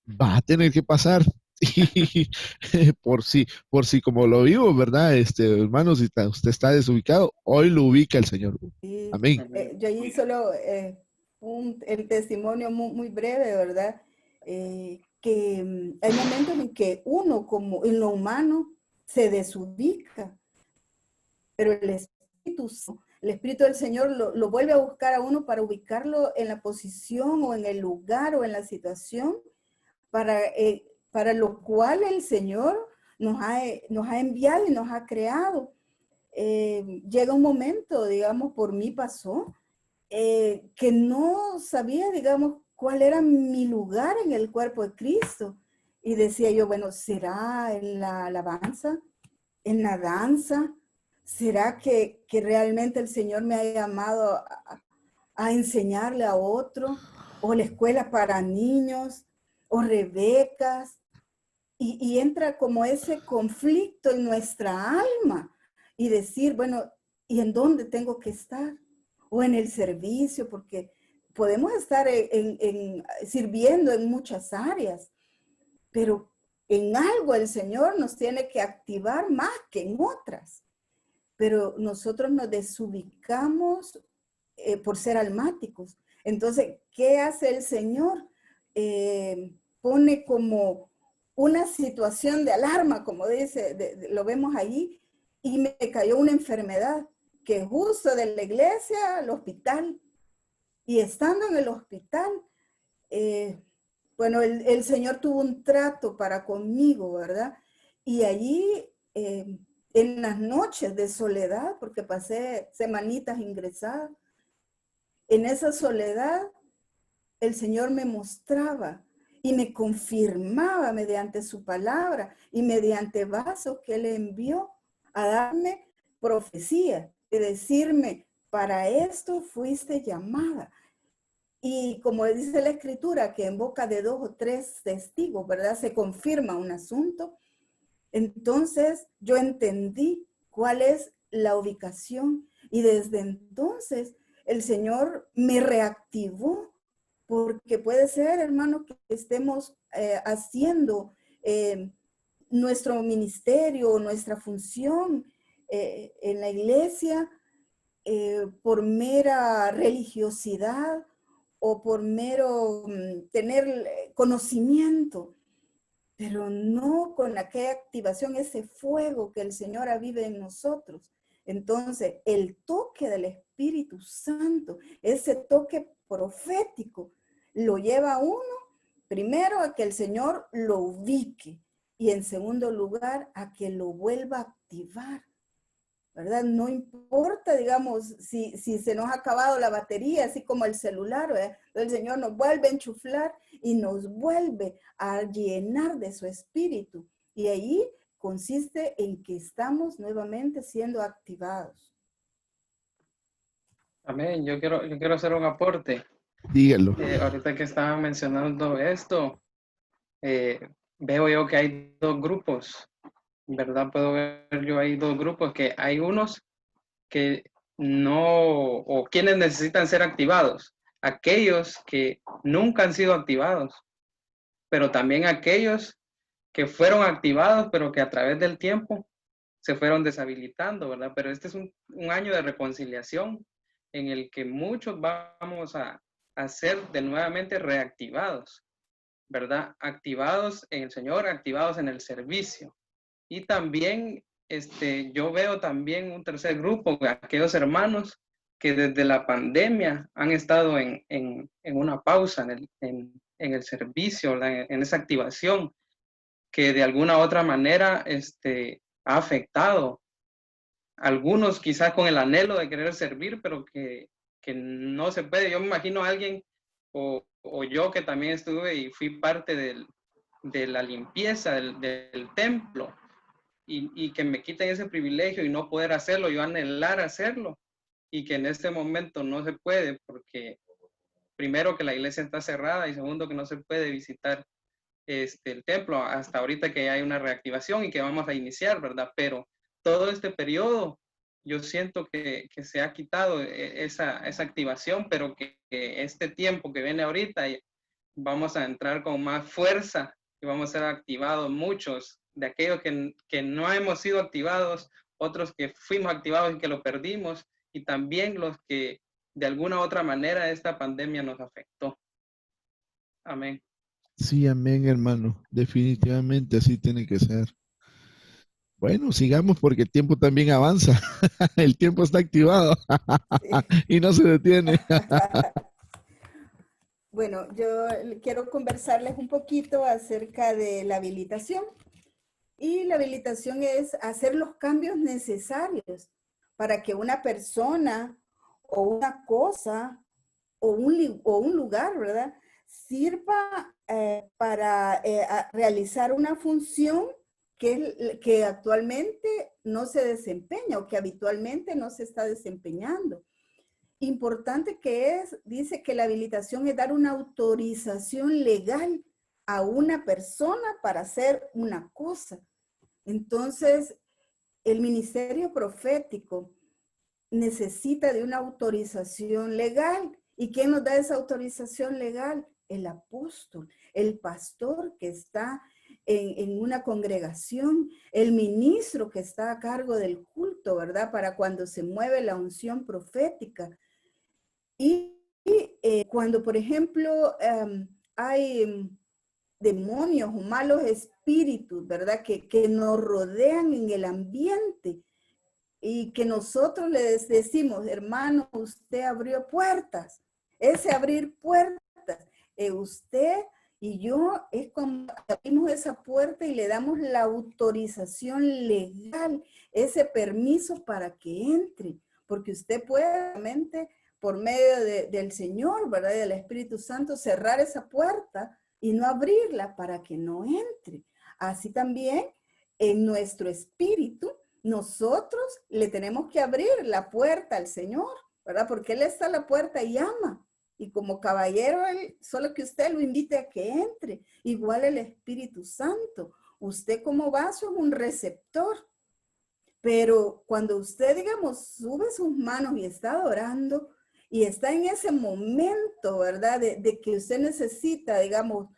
va a tener que pasar. Y por si como lo vivo, ¿verdad? Hermano, si usted está desubicado, hoy lo ubica el Señor. Amén. Yo ahí solo el testimonio muy breve, ¿verdad? Que hay momentos en que uno, como en lo humano, se desubica, pero el Espíritu del Señor lo vuelve a buscar a uno para ubicarlo en la posición o en el lugar o en la situación para lo cual el Señor nos ha enviado y nos ha creado. Llega un momento, digamos, por mí pasó, que no sabía, digamos, cuál era mi lugar en el cuerpo de Cristo. Y decía yo, bueno, ¿será en la alabanza? ¿En la danza? ¿Será que realmente el Señor me ha llamado a enseñarle a otro? ¿O la escuela para niños? ¿O Rebecas? Y entra como ese conflicto en nuestra alma y decir, bueno, ¿y en dónde tengo que estar? O en el servicio, porque podemos estar sirviendo en muchas áreas, pero en algo el Señor nos tiene que activar más que en otras. Pero nosotros nos desubicamos por ser almáticos. Entonces, ¿qué hace el Señor? Pone como una situación de alarma, como dice, lo vemos ahí, y me cayó una enfermedad que justo de la iglesia al hospital. Y estando en el hospital, bueno, el Señor tuvo un trato para conmigo, ¿verdad? Y allí, en las noches de soledad, porque pasé semanitas ingresadas, en esa soledad, el Señor me mostraba y me confirmaba mediante su palabra y mediante vasos que Él envió a darme profecía, de decirme, para esto fuiste llamada. Y como dice la Escritura, que en boca de 2 o 3 testigos, ¿verdad? Se confirma un asunto. Entonces yo entendí cuál es la ubicación y desde entonces el Señor me reactivó, porque puede ser, hermano, que estemos haciendo nuestro ministerio, nuestra función en la iglesia por mera religiosidad o por mero tener conocimiento, pero no con aquella activación, ese fuego que el Señor avive en nosotros. Entonces, el toque del Espíritu Santo, ese toque profético, lo lleva a uno, primero, a que el Señor lo ubique y en segundo lugar, a que lo vuelva a activar, ¿verdad? No importa, digamos, si se nos ha acabado la batería, así como el celular, ¿verdad? El Señor nos vuelve a enchuflar y nos vuelve a llenar de su espíritu. Y ahí consiste en que estamos nuevamente siendo activados. Amén. Yo quiero hacer un aporte. Dígalo. Ahorita que estaban mencionando esto, veo yo que hay 2 grupos, ¿verdad? Puedo ver yo hay 2 grupos, que hay unos que no, o quienes necesitan ser activados, aquellos que nunca han sido activados, pero también aquellos que fueron activados, pero que a través del tiempo se fueron deshabilitando, ¿verdad? Pero este es un año de reconciliación en el que muchos vamos a ser de nuevamente reactivados, ¿verdad? Activados en el Señor, activados en el servicio. Y también yo veo también un tercer grupo, aquellos hermanos que desde la pandemia han estado en una pausa en el servicio, en esa activación, que de alguna u otra manera ha afectado. Algunos quizás con el anhelo de querer servir, pero que no se puede. Yo me imagino a alguien o yo que también estuve y fui parte de la limpieza del templo y que me quiten ese privilegio y no poder hacerlo, yo anhelar hacerlo y que en este momento no se puede porque primero que la iglesia está cerrada y segundo que no se puede visitar el templo hasta ahorita que hay una reactivación y que vamos a iniciar, ¿verdad? Pero todo este periodo yo siento que se ha quitado esa activación, pero que este tiempo que viene ahorita vamos a entrar con más fuerza y vamos a ser activados muchos de aquellos que no hemos sido activados, otros que fuimos activados y que lo perdimos, y también los que de alguna u otra manera esta pandemia nos afectó. Amén. Sí, amén, hermano. Definitivamente así tiene que ser. Bueno, sigamos porque el tiempo también avanza. El tiempo está activado y no se detiene. Bueno, yo quiero conversarles un poquito acerca de la habilitación. Y la habilitación es hacer los cambios necesarios para que una persona o una cosa o un lugar, ¿verdad? Sirva para realizar una función que actualmente no se desempeña o que habitualmente no se está desempeñando. Importante que es, dice que la habilitación es dar una autorización legal a una persona para hacer una cosa. Entonces, el ministerio profético necesita de una autorización legal. ¿Y quién nos da esa autorización legal? El apóstol, el pastor que está en una congregación, el ministro que está a cargo del culto, ¿verdad? Para cuando se mueve la unción profética. Y cuando, por ejemplo, hay demonios o malos espíritus, ¿verdad? Que nos rodean en el ambiente y que nosotros les decimos, hermano, usted abrió puertas. Ese abrir puertas, usted y yo es como abrimos esa puerta y le damos la autorización legal, ese permiso para que entre, porque usted puede realmente por medio del Señor, ¿verdad? Del Espíritu Santo, cerrar esa puerta y no abrirla para que no entre. Así también en nuestro espíritu, nosotros le tenemos que abrir la puerta al Señor, ¿verdad? Porque Él está a la puerta y llama. Y como caballero, él, solo que usted lo invite a que entre. Igual el Espíritu Santo. Usted como vaso es un receptor. Pero cuando usted, digamos, sube sus manos y está adorando y está en ese momento, ¿verdad? De que usted necesita, digamos,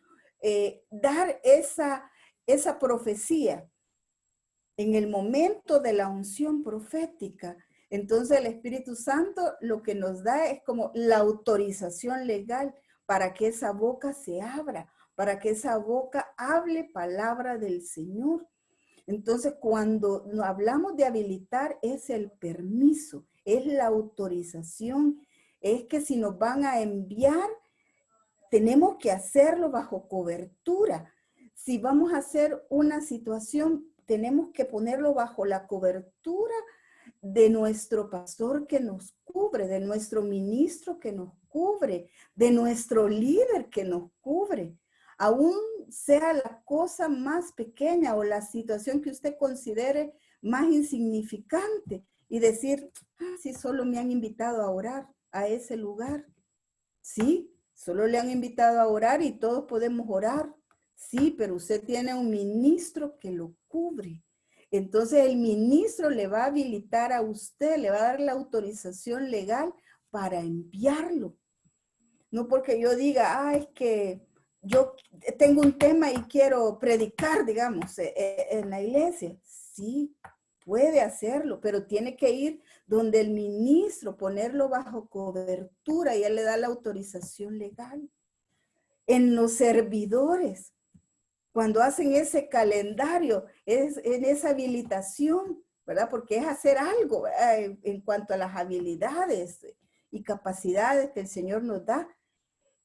dar esa profecía en el momento de la unción profética. Entonces el Espíritu Santo lo que nos da es como la autorización legal para que esa boca se abra, para que esa boca hable palabra del Señor. Entonces cuando hablamos de habilitar es el permiso, es la autorización, es que si nos van a enviar, tenemos que hacerlo bajo cobertura. Si vamos a hacer una situación, tenemos que ponerlo bajo la cobertura de nuestro pastor que nos cubre, de nuestro ministro que nos cubre, de nuestro líder que nos cubre. Aún sea la cosa más pequeña o la situación que usted considere más insignificante y decir, si solo me han invitado a orar a ese lugar. Sí, solo le han invitado a orar y todos podemos orar. Sí, pero usted tiene un ministro que lo cubre. Entonces el ministro le va a habilitar a usted, le va a dar la autorización legal para enviarlo. No porque yo diga, es que yo tengo un tema y quiero predicar, digamos, en la iglesia. Sí, puede hacerlo, pero tiene que ir donde el ministro, ponerlo bajo cobertura y él le da la autorización legal. En los servidores, cuando hacen ese calendario, es en esa habilitación, ¿verdad? Porque es hacer algo, ¿verdad? En cuanto a las habilidades y capacidades que el Señor nos da.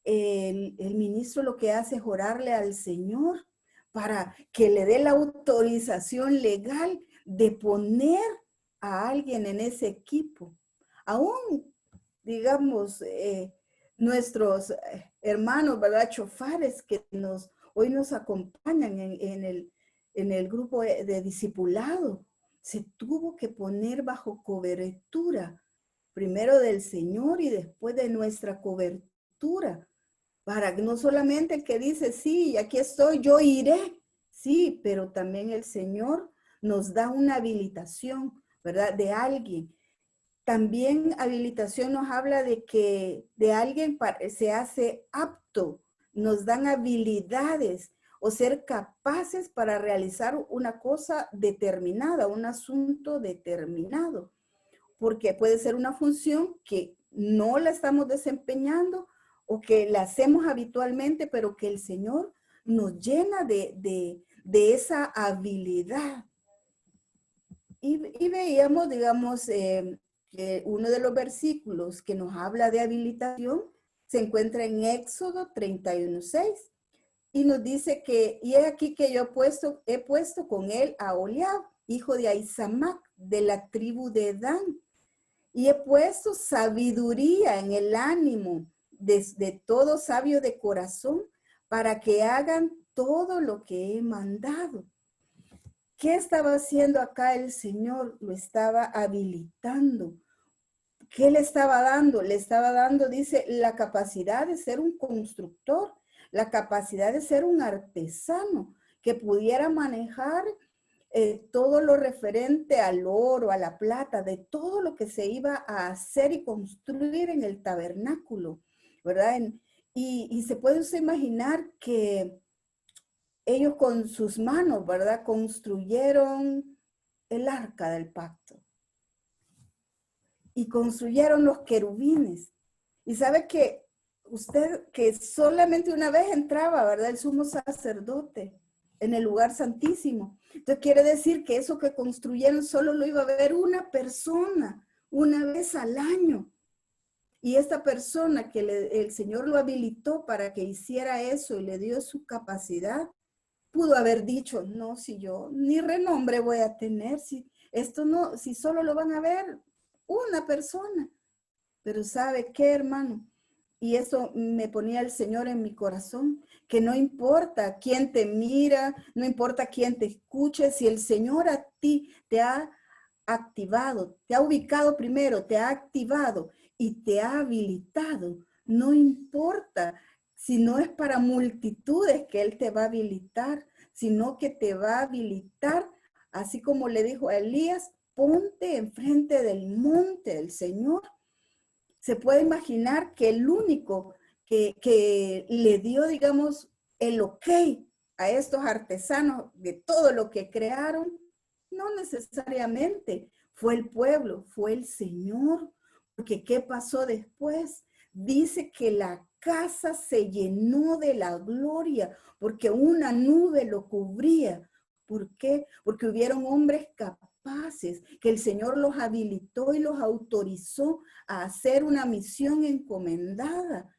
El ministro lo que hace es orarle al Señor para que le dé la autorización legal de poner a alguien en ese equipo. Aún, digamos, nuestros hermanos, ¿verdad? Chofares que hoy nos acompañan en el grupo de discipulado, se tuvo que poner bajo cobertura, primero del Señor y después de nuestra cobertura, para que no solamente el que dice, sí, aquí estoy, yo iré, sí, pero también el Señor nos da una habilitación, ¿verdad? De alguien. También habilitación nos habla de que de alguien se hace apto, nos dan habilidades o ser capaces para realizar una cosa determinada, un asunto determinado, porque puede ser una función que no la estamos desempeñando o que la hacemos habitualmente, pero que el Señor nos llena de esa habilidad. Y veíamos, digamos, que uno de los versículos que nos habla de habilitación se encuentra en Éxodo 31:6 y nos dice que, y es aquí que yo he puesto con él a Oliab, hijo de Ahisamac, de la tribu de Dan, y he puesto sabiduría en el ánimo de todo sabio de corazón para que hagan todo lo que he mandado. ¿Qué estaba haciendo acá el Señor? Lo estaba habilitando. ¿Qué le estaba dando? Le estaba dando, dice, la capacidad de ser un constructor, la capacidad de ser un artesano que pudiera manejar todo lo referente al oro, a la plata, de todo lo que se iba a hacer y construir en el tabernáculo, ¿verdad? Y se puede usted imaginar que ellos con sus manos, ¿verdad? Construyeron el arca del pacto. Y construyeron los querubines. Y sabe que usted, que solamente una vez entraba, ¿verdad? El sumo sacerdote en el lugar santísimo. Entonces quiere decir que eso que construyeron solo lo iba a ver una persona, una vez al año. Y esta persona que el Señor lo habilitó para que hiciera eso y le dio su capacidad, pudo haber dicho, no, si yo ni renombre voy a tener, si esto no, si solo lo van a ver una persona. Pero ¿sabe qué, hermano? Y eso me ponía el Señor en mi corazón, que no importa quién te mira, no importa quién te escuche, si el Señor a ti te ha activado, te ha ubicado primero, te ha activado y te ha habilitado, no importa si no es para multitudes que Él te va a habilitar, sino que te va a habilitar, así como le dijo a Elías, ponte enfrente del monte del Señor. Se puede imaginar que el único que le dio, digamos, el ok a estos artesanos de todo lo que crearon, no necesariamente fue el pueblo, fue el Señor. Porque ¿qué pasó después? Dice que la casa se llenó de la gloria, porque una nube lo cubría. ¿Por qué? Porque hubieron hombres capaces, que el Señor los habilitó y los autorizó a hacer una misión encomendada.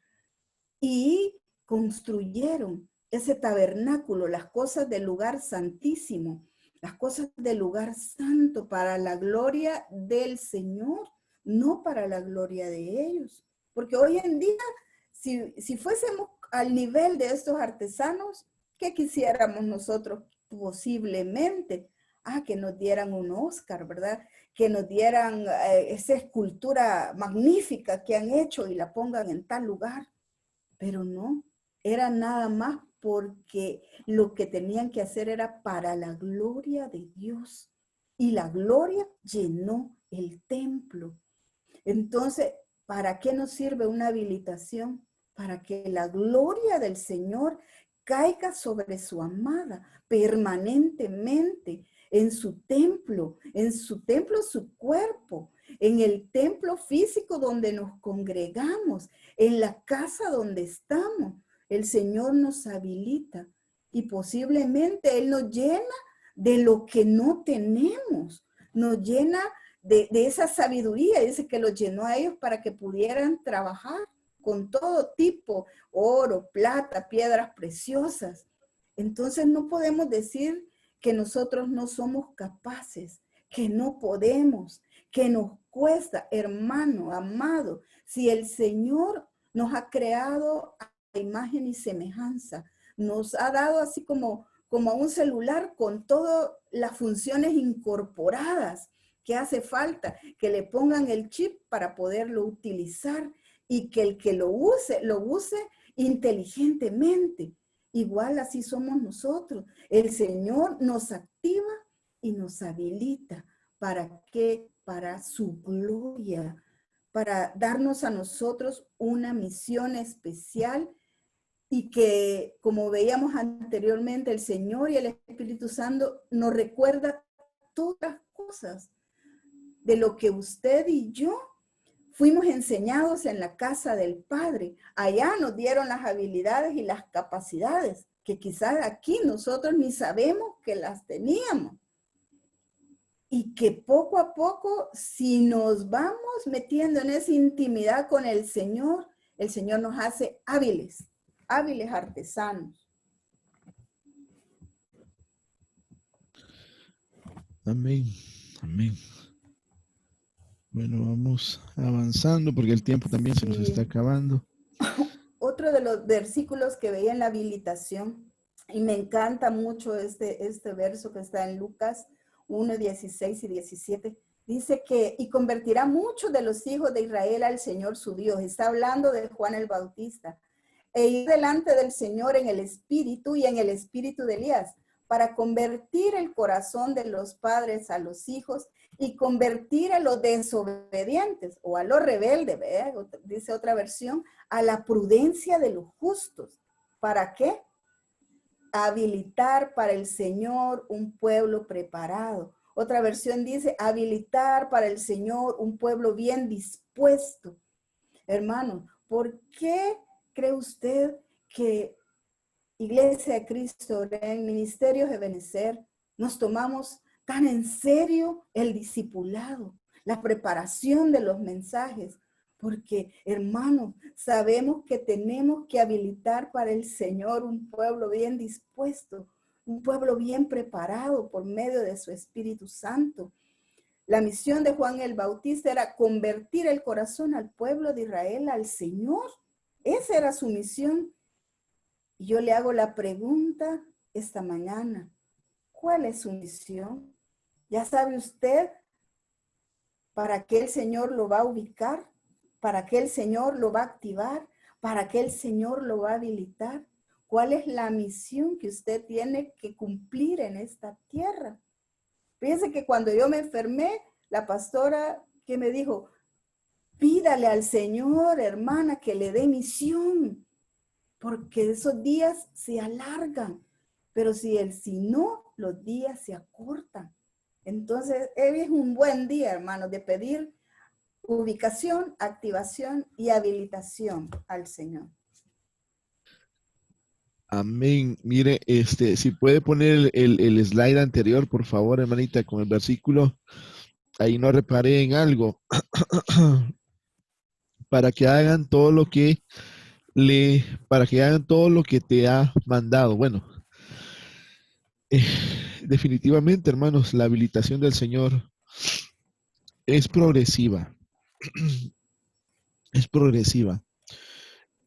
Y construyeron ese tabernáculo, las cosas del lugar santísimo, las cosas del lugar santo para la gloria del Señor, no para la gloria de ellos. Porque hoy en día, si fuésemos al nivel de estos artesanos, ¿qué quisiéramos nosotros posiblemente? Que nos dieran un Oscar, ¿verdad? Que nos dieran esa escultura magnífica que han hecho y la pongan en tal lugar. Pero no, era nada más porque lo que tenían que hacer era para la gloria de Dios. Y la gloria llenó el templo. Entonces, ¿para qué nos sirve una habilitación? Para que la gloria del Señor caiga sobre su amada permanentemente en su templo, su cuerpo, en el templo físico donde nos congregamos, en la casa donde estamos. El Señor nos habilita y posiblemente Él nos llena de lo que no tenemos, nos llena de esa sabiduría. Dice que los llenó a ellos para que pudieran trabajar con todo tipo, oro, plata, piedras preciosas. Entonces no podemos decir que nosotros no somos capaces, que no podemos, que nos cuesta, hermano, amado. Si el Señor nos ha creado a imagen y semejanza, nos ha dado así como a un celular con todas las funciones incorporadas que hace falta, que le pongan el chip para poderlo utilizar y que el que lo use inteligentemente. Igual así somos nosotros. El Señor nos activa y nos habilita. ¿Para qué? Para su gloria, para darnos a nosotros una misión especial y que, como veíamos anteriormente, el Señor y el Espíritu Santo nos recuerda todas las cosas de lo que usted y yo fuimos enseñados en la casa del Padre. Allá nos dieron las habilidades y las capacidades que quizás aquí nosotros ni sabemos que las teníamos. Y que poco a poco, si nos vamos metiendo en esa intimidad con el Señor nos hace hábiles artesanos. Amén, amén. Bueno, vamos avanzando porque el tiempo también se nos está acabando. Otro de los versículos que veía en la habilitación, y me encanta mucho este verso que está en Lucas 1, 16 y 17, dice que, y convertirá muchos de los hijos de Israel al Señor su Dios. Está hablando de Juan el Bautista. E ir delante del Señor en el espíritu y en el espíritu de Elías, para convertir el corazón de los padres a los hijos y convertir a los desobedientes o a los rebeldes, ¿verdad? Dice otra versión, a la prudencia de los justos. ¿Para qué? habilitar para el Señor un pueblo preparado. Otra versión dice, habilitar para el Señor un pueblo bien dispuesto. Hermano, ¿por qué cree usted que Iglesia de Cristo en Ministerios de Benecer nos tomamos tan en serio el discipulado, la preparación de los mensajes? Porque, hermano, sabemos que tenemos que habilitar para el Señor un pueblo bien dispuesto, un pueblo bien preparado por medio de su Espíritu Santo. La misión de Juan el Bautista era convertir el corazón al pueblo de Israel al Señor. Esa era su misión. Y yo le hago la pregunta esta mañana. ¿Cuál es su misión? ¿Ya sabe usted para qué el Señor lo va a ubicar? ¿Para qué el Señor lo va a activar? ¿Para qué el Señor lo va a habilitar? ¿Cuál es la misión que usted tiene que cumplir en esta tierra? Fíjense que cuando yo me enfermé, la pastora que me dijo, pídale al Señor, hermana, que le dé misión, porque esos días se alargan, pero si no, los días se acortan. Entonces, es un buen día, hermano, de pedir ubicación, activación y habilitación al Señor. Amén. Mire, si puede poner el slide anterior, por favor, hermanita, con el versículo. Ahí no reparé en algo. Para que hagan todo lo que te ha mandado. Bueno, definitivamente, hermanos, la habilitación del Señor es progresiva. Es progresiva.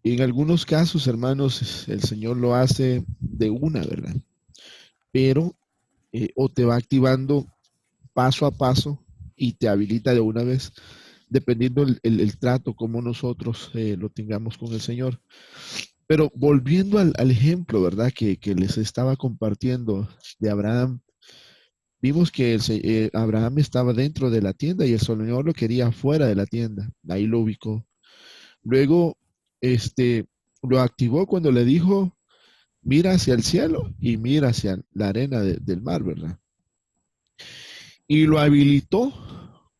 En algunos casos, hermanos, el Señor lo hace de una, ¿verdad? Pero, o te va activando paso a paso y te habilita de una vez, dependiendo el trato, como nosotros lo tengamos con el Señor. Pero volviendo al ejemplo, ¿verdad? Que les estaba compartiendo de Abraham, vimos que Abraham estaba dentro de la tienda y el Señor lo quería fuera de la tienda. Ahí lo ubicó. Luego, lo activó cuando le dijo, mira hacia el cielo y mira hacia la arena del mar, ¿verdad? Y lo habilitó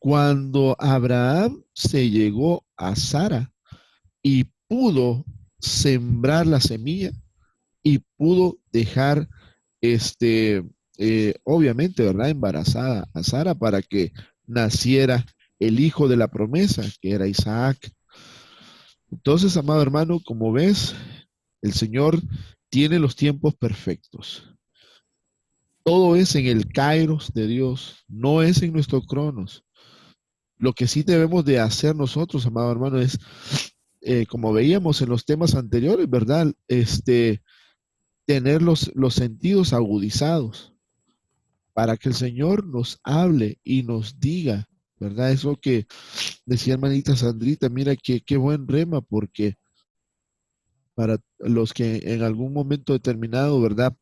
cuando Abraham se llegó a Sara y pudo sembrar la semilla y pudo dejar, obviamente, ¿verdad? Embarazada a Sara para que naciera el hijo de la promesa, que era Isaac. Entonces, amado hermano, como ves, el Señor tiene los tiempos perfectos. Todo es en el kairos de Dios, no es en nuestro cronos. Lo que sí debemos de hacer nosotros, amado hermano, es, como veíamos en los temas anteriores, ¿verdad? Tener los sentidos agudizados para que el Señor nos hable y nos diga, ¿verdad? Es lo que decía hermanita Sandrita, mira qué buen rema, porque para los que en algún momento determinado, ¿verdad?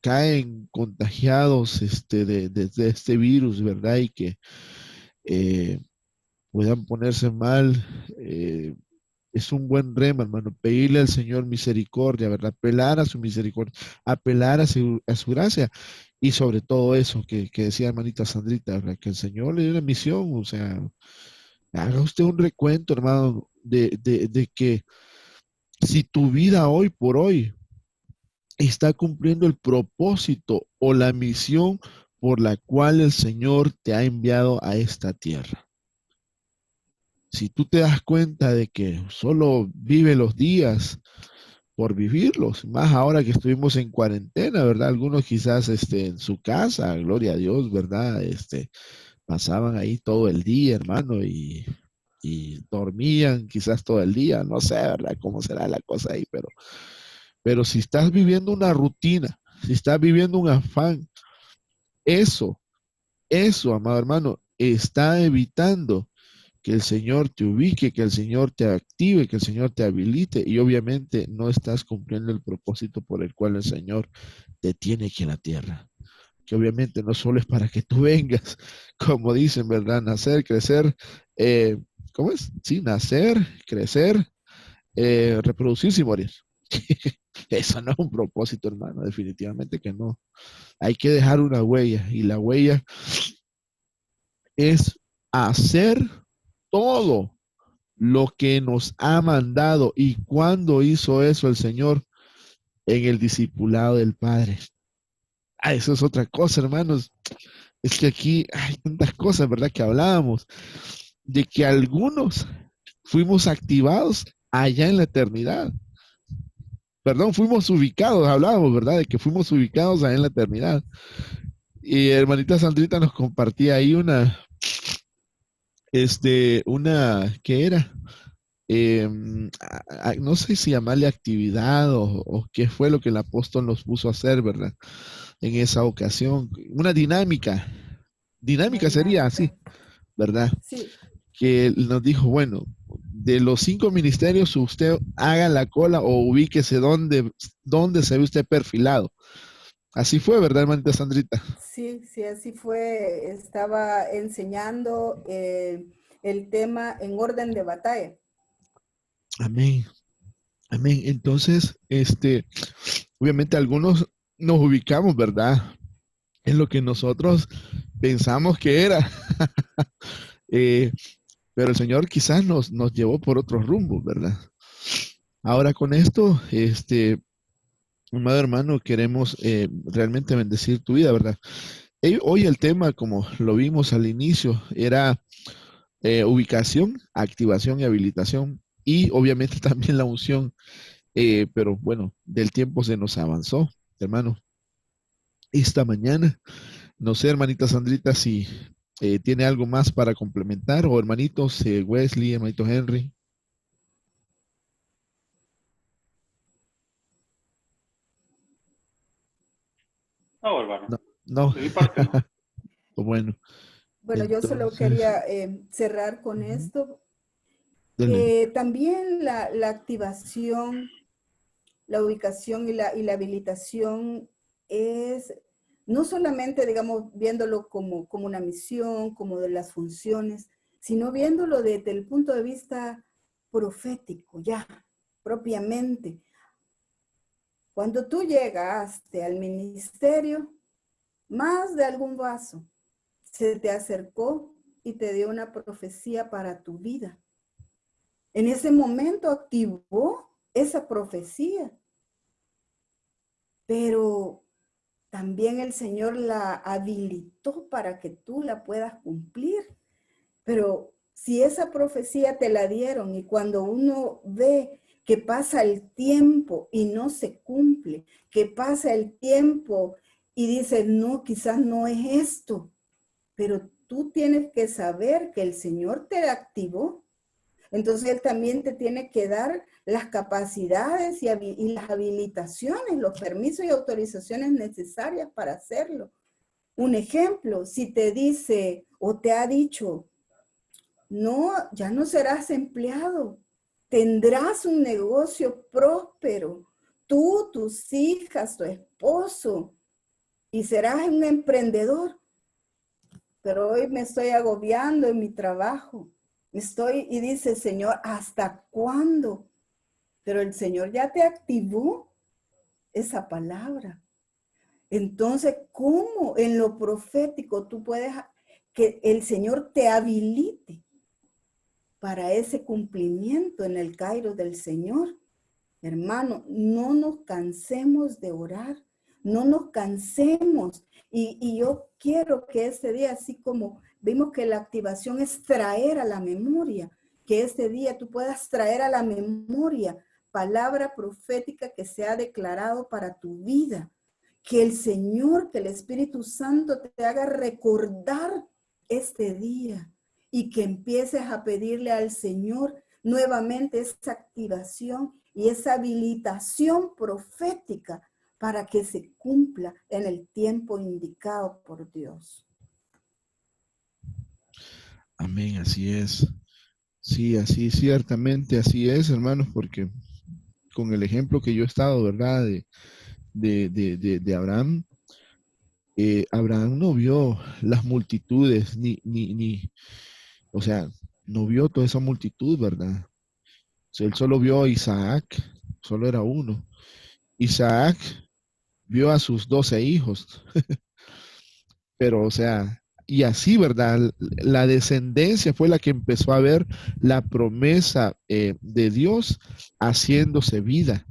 Caen contagiados de este virus, ¿verdad? Y que puedan ponerse mal. Es un buen rema, hermano, pedirle al Señor misericordia, ¿verdad? Apelar a su misericordia, apelar a su gracia. Y sobre todo eso que decía hermanita Sandrita, ¿verdad? Que el Señor le dio una misión, o sea, haga usted un recuento, hermano, de que si tu vida hoy por hoy está cumpliendo el propósito o la misión por la cual el Señor te ha enviado a esta tierra. Si tú te das cuenta de que solo vive los días por vivirlos, más ahora que estuvimos en cuarentena, ¿verdad? Algunos quizás en su casa, gloria a Dios, ¿verdad? Pasaban ahí todo el día, hermano, y dormían quizás todo el día, no sé, ¿verdad? Cómo será la cosa ahí, pero si estás viviendo una rutina, si estás viviendo un afán, eso, amado hermano, está evitando que el Señor te ubique, que el Señor te active, que el Señor te habilite y obviamente no estás cumpliendo el propósito por el cual el Señor te tiene aquí en la tierra. Que obviamente no solo es para que tú vengas, como dicen, ¿verdad? Nacer, crecer, ¿cómo es? Sí, nacer, crecer, reproducirse y morir. Eso no es un propósito, hermano, definitivamente que no. Hay que dejar una huella y la huella es hacer todo lo que nos ha mandado. ¿Y cuándo hizo eso el Señor? En el discipulado del Padre. Ah, eso es otra cosa, hermanos. Es que aquí hay tantas cosas, ¿verdad? Que hablábamos de que algunos fuimos activados allá en la eternidad. Perdón, fuimos ubicados, hablábamos, ¿verdad? De que fuimos ubicados allá en la eternidad. Y hermanita Sandrita nos compartía ahí ¿qué era? No sé si llamarle actividad o qué fue lo que el apóstol nos puso a hacer, ¿verdad? En esa ocasión. Una dinámica. Dinámica sería así, ¿verdad? Sí. Que nos dijo, bueno, de los 5 ministerios, usted haga la cola o ubíquese donde se ve usted perfilado. Así fue, ¿verdad, hermanita Sandrita? Sí, sí, así fue. Estaba enseñando el tema en orden de batalla. Amén. Amén. Entonces, obviamente algunos nos ubicamos, ¿verdad? En lo que nosotros pensamos que era. Pero el Señor quizás nos llevó por otros rumbos, ¿verdad? Ahora con esto, amado hermano, queremos realmente bendecir tu vida, ¿verdad? Hoy el tema, como lo vimos al inicio, era ubicación, activación y habilitación. Y obviamente también la unción. Pero bueno, del tiempo se nos avanzó, hermano. Esta mañana, no sé, hermanita Sandrita, si tiene algo más para complementar, o hermanitos Wesley, hermanito Henry. No, hermano. No, no. De mi parte, no. Bueno, Bueno, yo solo entonces, quería cerrar con esto. dele. También la activación, la ubicación y la habilitación es no solamente, digamos, viéndolo como una misión, como de las funciones, sino viéndolo desde el punto de vista profético, ya, propiamente. Cuando tú llegaste al ministerio, más de algún vaso se te acercó y te dio una profecía para tu vida. En ese momento activó esa profecía, pero también el Señor la habilitó para que tú la puedas cumplir. Pero si esa profecía te la dieron y cuando uno ve que pasa el tiempo y no se cumple, que pasa el tiempo y dice, no, quizás no es esto, pero tú tienes que saber que el Señor te activó. Entonces Él también te tiene que dar las capacidades y las habilitaciones, los permisos y autorizaciones necesarias para hacerlo. Un ejemplo, si te dice o te ha dicho, no, ya no serás empleado, tendrás un negocio próspero, tú, tus hijas, tu esposo, y serás un emprendedor. Pero hoy me estoy agobiando en mi trabajo. Y dice, Señor, ¿hasta cuándo? Pero el Señor ya te activó esa palabra. Entonces, ¿cómo en lo profético tú puedes que el Señor te habilite para ese cumplimiento en el Kairos del Señor? Hermano, no nos cansemos de orar, no nos cansemos. Y yo quiero que este día, así como vimos que la activación es traer a la memoria, que este día tú puedas traer a la memoria palabra profética que se ha declarado para tu vida. Que el Señor, que el Espíritu Santo te haga recordar este día y que empieces a pedirle al Señor nuevamente esa activación y esa habilitación profética para que se cumpla en el tiempo indicado por Dios. Amén, así es. Sí, así, ciertamente así es, hermanos, porque con el ejemplo que yo he estado, ¿verdad? De Abraham, Abraham no vio las multitudes, o sea, no vio toda esa multitud, ¿verdad? O sea, él solo vio a Isaac, solo era uno. Isaac vio a sus 12 hijos. Pero, o sea, y así, ¿verdad? La descendencia fue la que empezó a ver la promesa de Dios haciéndose vida.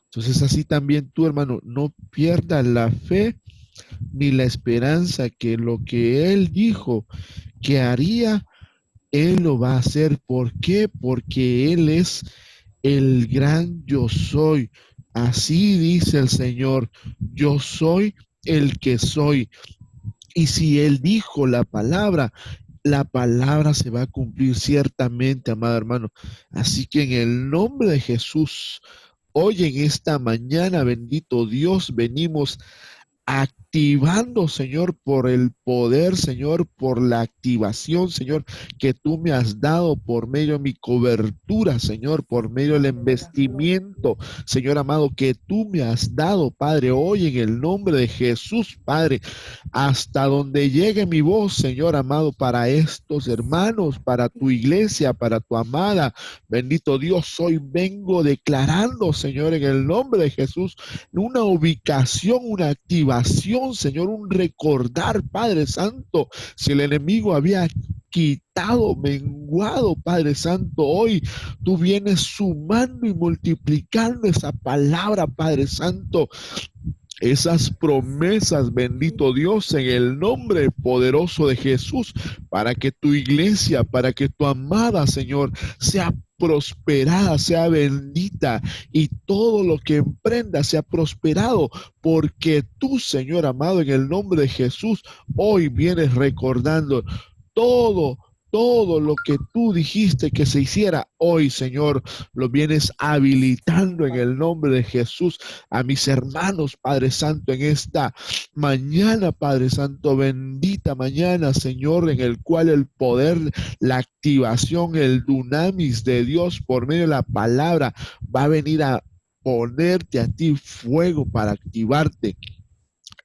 Entonces, así también tú, hermano, no pierdas la fe ni la esperanza que lo que Él dijo que haría, Él lo va a hacer. ¿Por qué? Porque Él es el gran yo soy. Así dice el Señor, yo soy el que soy. Y si Él dijo la palabra se va a cumplir ciertamente, amado hermano. Así que en el nombre de Jesús, hoy en esta mañana, bendito Dios, venimos activando, Señor, por el poder, Señor, por la activación, Señor, que tú me has dado por medio de mi cobertura, Señor, por medio del investimiento, Señor amado, que tú me has dado, Padre, hoy en el nombre de Jesús, Padre, hasta donde llegue mi voz, Señor amado, para estos hermanos, para tu iglesia, para tu amada, bendito Dios, hoy vengo declarando, Señor, en el nombre de Jesús, una ubicación, una activación, Señor, un recordar, Padre Santo, si el enemigo había quitado, menguado, Padre Santo, hoy tú vienes sumando y multiplicando esa palabra, Padre Santo, esas promesas, bendito Dios, en el nombre poderoso de Jesús, para que tu iglesia, para que tu amada, Señor, sea prosperada, sea bendita y todo lo que emprenda sea prosperado, porque tú, Señor amado, en el nombre de Jesús, hoy vienes recordando todo lo que tú dijiste que se hiciera hoy, Señor, lo vienes habilitando en el nombre de Jesús a mis hermanos, Padre Santo, en esta mañana, Padre Santo, bendita mañana, Señor, en el cual el poder, la activación, el dunamis de Dios por medio de la palabra va a venir a ponerte a ti fuego para activarte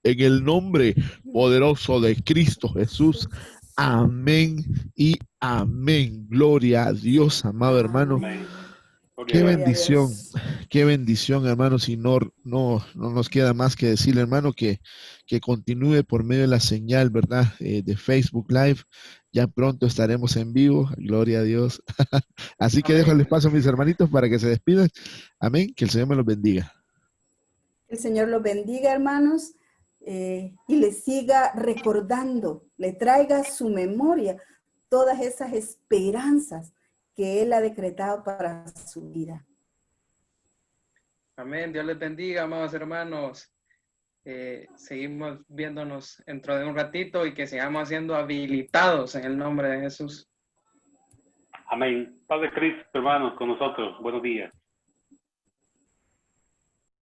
en el nombre poderoso de Cristo Jesús. Amén y amén. Gloria a Dios, amado hermano. Amén. Qué bendición, hermano. Si no nos queda más que decirle, hermano, que continúe por medio de la señal, ¿verdad? De Facebook Live. Ya pronto estaremos en vivo. Gloria a Dios. Así que dejo el espacio a mis hermanitos para que se despidan. Amén. Que el Señor me los bendiga. El Señor los bendiga, hermanos. Y le siga recordando, le traiga a su memoria todas esas esperanzas que Él ha decretado para su vida. Amén. Dios les bendiga, amados hermanos. Seguimos viéndonos dentro de un ratito y que sigamos siendo habilitados en el nombre de Jesús. Amén. Padre Cristo, hermanos, con nosotros. Buenos días.